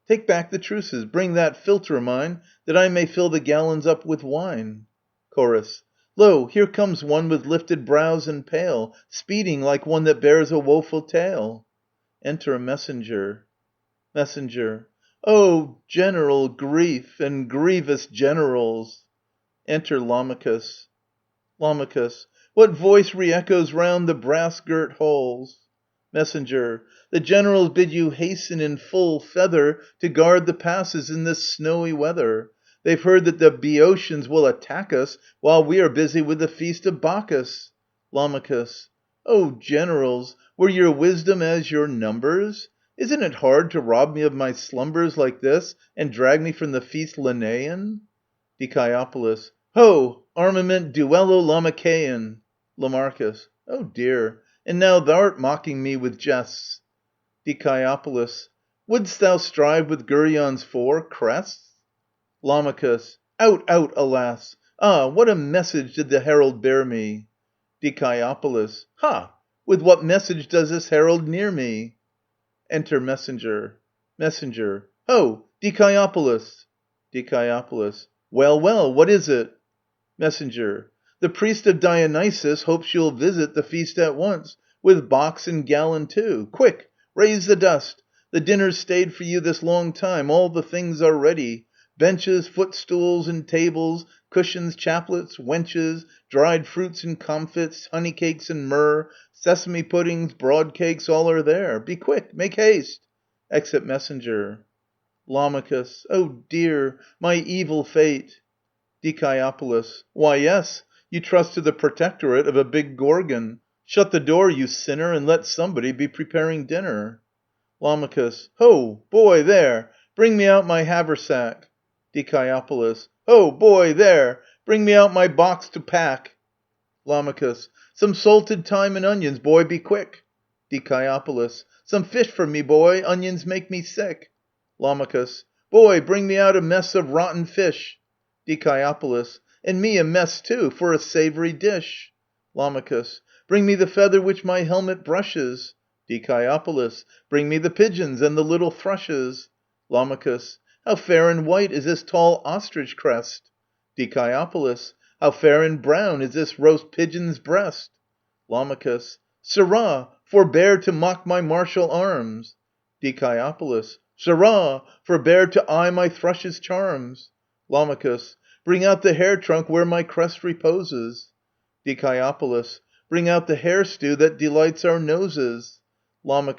Take back the truces, bring that philtre of mine, that I may fill the gallons up with wine. Chorus. Lo, here comes one with lifted brows and pale, speeding like one that bears a woeful tale. Enter a messenger. Messenger. O general grief and grievous generals. Enter Lamachus. Lamachus. What voice re-echoes round the brass-girt halls? Messenger. The generals bid you hasten in full feather to guard the passes in this snowy weather. They've heard that the Boeotians will attack us while we are busy with the feast of Bacchus. Lam. O generals, were your wisdom as your numbers? Isn't it hard to rob me of my slumbers like this and drag me from the feast Lenaian? Die. Ho, armament duello Lamachaean. Lam. Oh dear, and now thou'rt mocking me with jests. Die. Wouldst thou strive with Geryon's four crests? Lam. Out, out, alas! Ah, what a message did the herald bear me! Die. Ha! With what message does this herald near me? Enter Messenger. Messenger. Ho, Dikaiopolis! Die. Well, well, what is it? Messenger. The priest of Dionysus hopes you'll visit the feast at once, with box and gallon too. Quick, raise the dust. The dinner's stayed for you this long time. All the things are ready. Benches, footstools and tables, cushions, chaplets, wenches, dried fruits and comfits, honey cakes and myrrh, sesame puddings, broad cakes, all are there. Be quick, make haste. Exit Messenger. Lam. Oh dear, my evil fate. Die. Why, yes, you trust to the protectorate of a big Gorgon. Shut the door, you sinner, and let somebody be preparing dinner. Lam. Ho, boy, there, bring me out my haversack. Die. Ho, boy, there, bring me out my box to pack. Lam. Some salted thyme and onions, boy, be quick. Die. Some fish for me, boy, onions make me sick. Lam. Boy, bring me out a mess of rotten fish. Die. And me a mess too, for a savory dish. Lam. Bring me the feather which my helmet brushes. Die. Bring me the pigeons and the little thrushes. Lam. How fair and white is this tall ostrich crest. Die. How fair and brown is this roast pigeon's breast. Lam. Sirrah, forbear to mock my martial arms. Die. Sirrah, forbear to eye my thrush's charms. Lam. Bring out the hair trunk where my crest reposes. Die. Bring out the hair stew that delights our noses. Lam.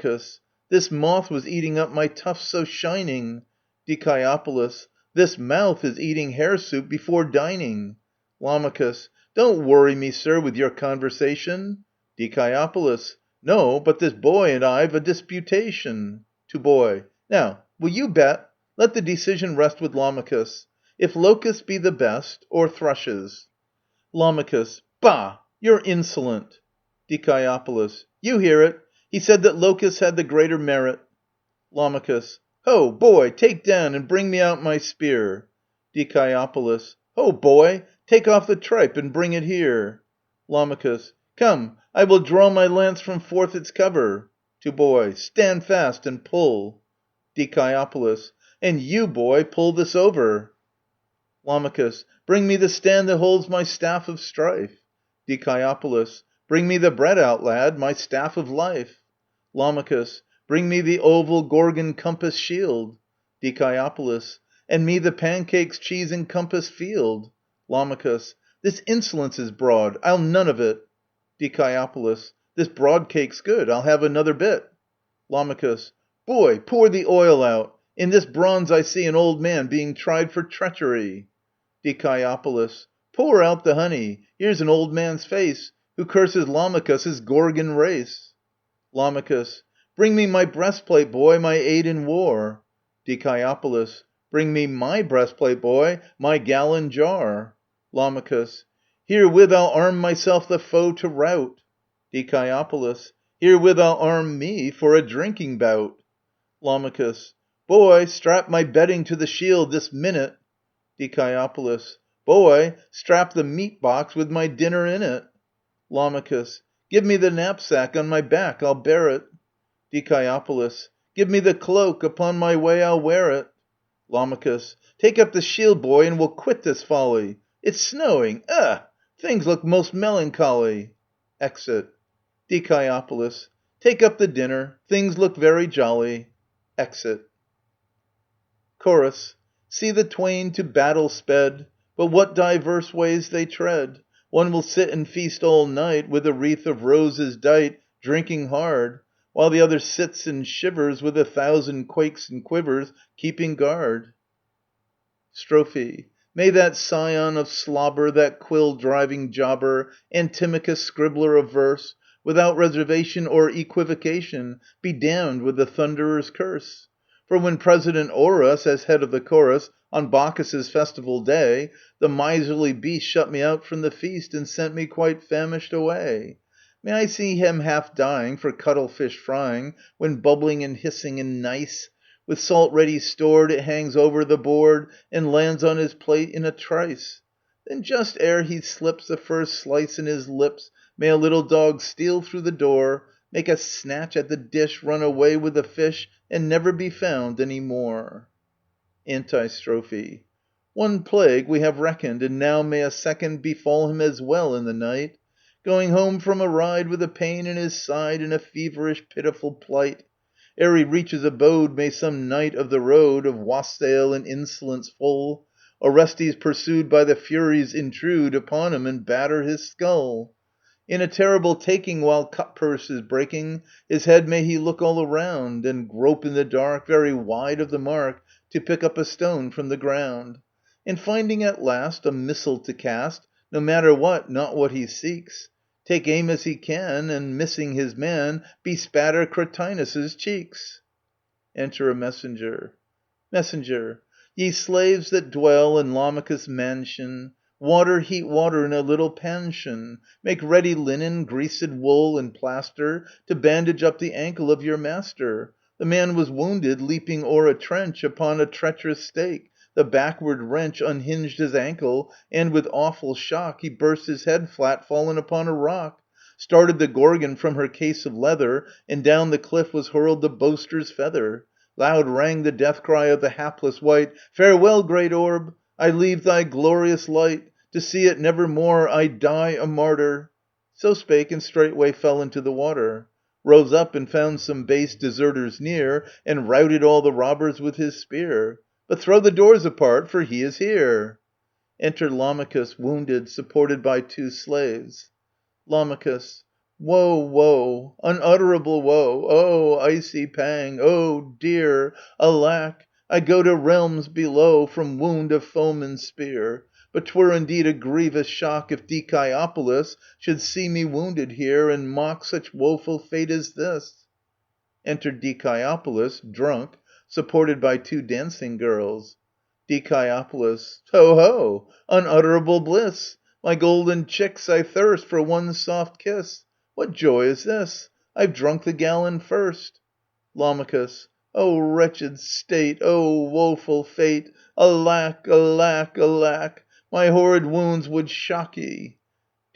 This moth was eating up my tufts so shining. Die. This mouth is eating hare soup before dining. Lam. Don't worry me, sir, with your conversation. Die. No, but this boy and I've a disputation. To boy. Now, will you bet? Let the decision rest with Lamachus. If locusts be the best, or thrushes. Lam. Bah! You're insolent. Die. You hear it. He said that locusts had the greater merit. Lam. Ho, boy, take down and bring me out my spear. Die. Ho, boy, take off the tripe and bring it here. Lam. Come, I will draw my lance from forth its cover. To boy. Stand fast and pull. Die. And you, boy, pull this over. Lam. Bring me the stand that holds my staff of strife. Die. Bring me the bread out, lad, my staff of life. Lam. Bring me the oval Gorgon compass shield. Die. And me the pancakes, cheese, and compass field. Lam. This insolence is broad. I'll none of it. Die. This broad cake's good. I'll have another bit. Lam. Boy, pour the oil out. In this bronze I see an old man being tried for treachery. Die. Pour out the honey. Here's an old man's face, who curses Lamachus's Gorgon race. Lam. Bring me my breastplate, boy, my aid in war. Die. Bring me my breastplate, boy, my gallon jar. Lam. Herewith I'll arm myself the foe to rout. Die. Herewith I'll arm me for a drinking bout. Lam. Boy, strap my bedding to the shield this minute. Die. Boy, strap the meat box with my dinner in it. Lam. Give me the knapsack, on my back I'll bear it. Die. Give me the cloak, upon my way I'll wear it. Lam. Take up the shield, boy, and we'll quit this folly. It's snowing. Ugh! Things look most melancholy. Exit. Die. Take up the dinner. Things look very jolly. Exit. Chorus. See the twain to battle sped, but what diverse ways they tread. One will sit and feast all night, with a wreath of roses dight, drinking hard, while the other sits and shivers, with 1,000 quakes and quivers, keeping guard. Strophe. May that scion of slobber, that quill-driving jobber, Antimachus, scribbler of verse, without reservation or equivocation, be damned with the Thunderer's curse. For when President o'er us, as head of the chorus, on Bacchus's festival day, the miserly beast shut me out from the feast and sent me quite famished away. May I see him half dying for cuttlefish frying, when bubbling and hissing and nice, with salt ready stored, it hangs over the board and lands on his plate in a trice. Then just ere he slips the first slice in his lips, may a little dog steal through the door, make a snatch at the dish, run away with the fish, and never be found any more. Antistrophe. One plague we have reckoned, and now may a second befall him as well in the night. Going home from a ride with a pain in his side and a feverish, pitiful plight. Ere he reaches abode, may some knight of the road, of wassail and insolence full, Orestes pursued by the Furies intrude upon him and batter his skull. In a terrible taking while cutpurse is breaking, his head may he look all around, and grope in the dark, very wide of the mark, to pick up a stone from the ground. And finding at last a missile to cast, no matter what, not what he seeks, take aim as he can, and missing his man, bespatter Cratinus's cheeks. Enter a messenger. Messenger. Ye slaves that dwell in Lamachus' mansion, heat water in a little pansion. Make ready linen, greased wool, and plaster, to bandage up the ankle of your master. The man was wounded, leaping o'er a trench upon a treacherous stake. The backward wrench unhinged his ankle, and with awful shock he burst his head flat fallen upon a rock. Started the Gorgon from her case of leather, and down the cliff was hurled the boaster's feather. Loud rang the death cry of the hapless wight, "Farewell, great orb! I leave thy glorious light. To see it never more I die a martyr." So spake, and straightway fell into the water. Rose up, and found some base deserters near, and routed all the robbers with his spear. But throw the doors apart, for he is here. Enter Lamachus, wounded, supported by 2 slaves. Lamachus. Woe, woe, unutterable woe! Oh, icy pang! Oh, dear! Alack! I go to realms below, from wound of foeman's spear. But 'twere indeed a grievous shock if Dikaiopolis should see me wounded here, and mock such woeful fate as this. Enter Dikaiopolis, drunk, supported by 2 dancing girls. Dikaiopolis. Ho, ho! Unutterable bliss! My golden chicks, I thirst for one soft kiss. What joy is this? I've drunk the gallon first. Lamachus. O wretched state! O woeful fate! Alack, alack, alack! My horrid wounds would shock ye.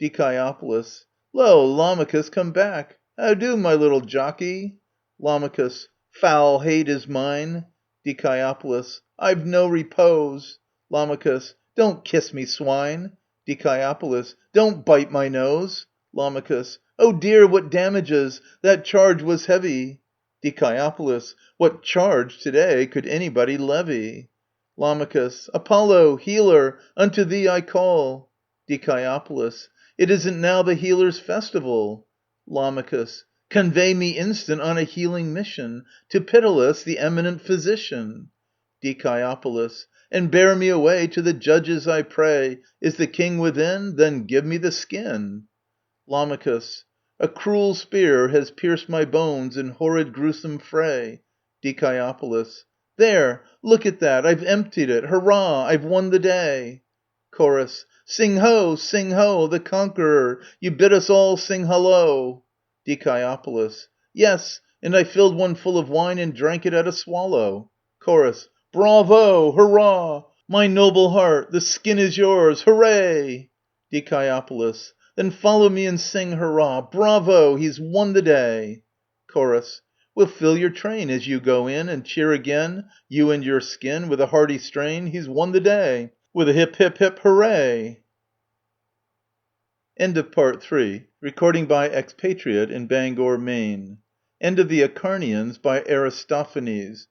Dikaiopolis. Lo, Lamachus, come back. How do, my little jockey? Lamachus. Foul hate is mine. Dikaiopolis. I've no repose. Lamachus. Don't kiss me, swine. Dikaiopolis. Don't bite my nose. Lamachus. Oh dear, what damages! That charge was heavy. Dikaiopolis. What charge to-day could anybody levy? Lamachus. Apollo, healer, unto thee I call. Dikaiopolis. It isn't now the healer's festival. Lamachus. Convey me instant on a healing mission To Pitalus, the eminent physician. Dikaiopolis. And bear me away to the judges, I pray. Is the king within? Then give me the skin. Lamachus. A cruel spear has pierced my bones in horrid gruesome fray. Dikaiopolis. There, look at that, I've emptied it. Hurrah, I've won the day. Chorus. Sing ho, the conqueror. You bid us all sing hullo. Dikaiopolis. Yes, and I filled one full of wine and drank it at a swallow. Chorus. Bravo! Hurrah! My noble heart, the skin is yours. Hooray! Dikaiopolis. Then follow me and sing hurrah! Bravo! He's won the day. Chorus. We'll fill your train as you go in, and cheer again, you and your skin, with a hearty strain. He's won the day, with a hip, hip, hip, hooray! End of Part 3. Recording by Expatriate in Bangor, Maine. End of the Acharnians by Aristophanes.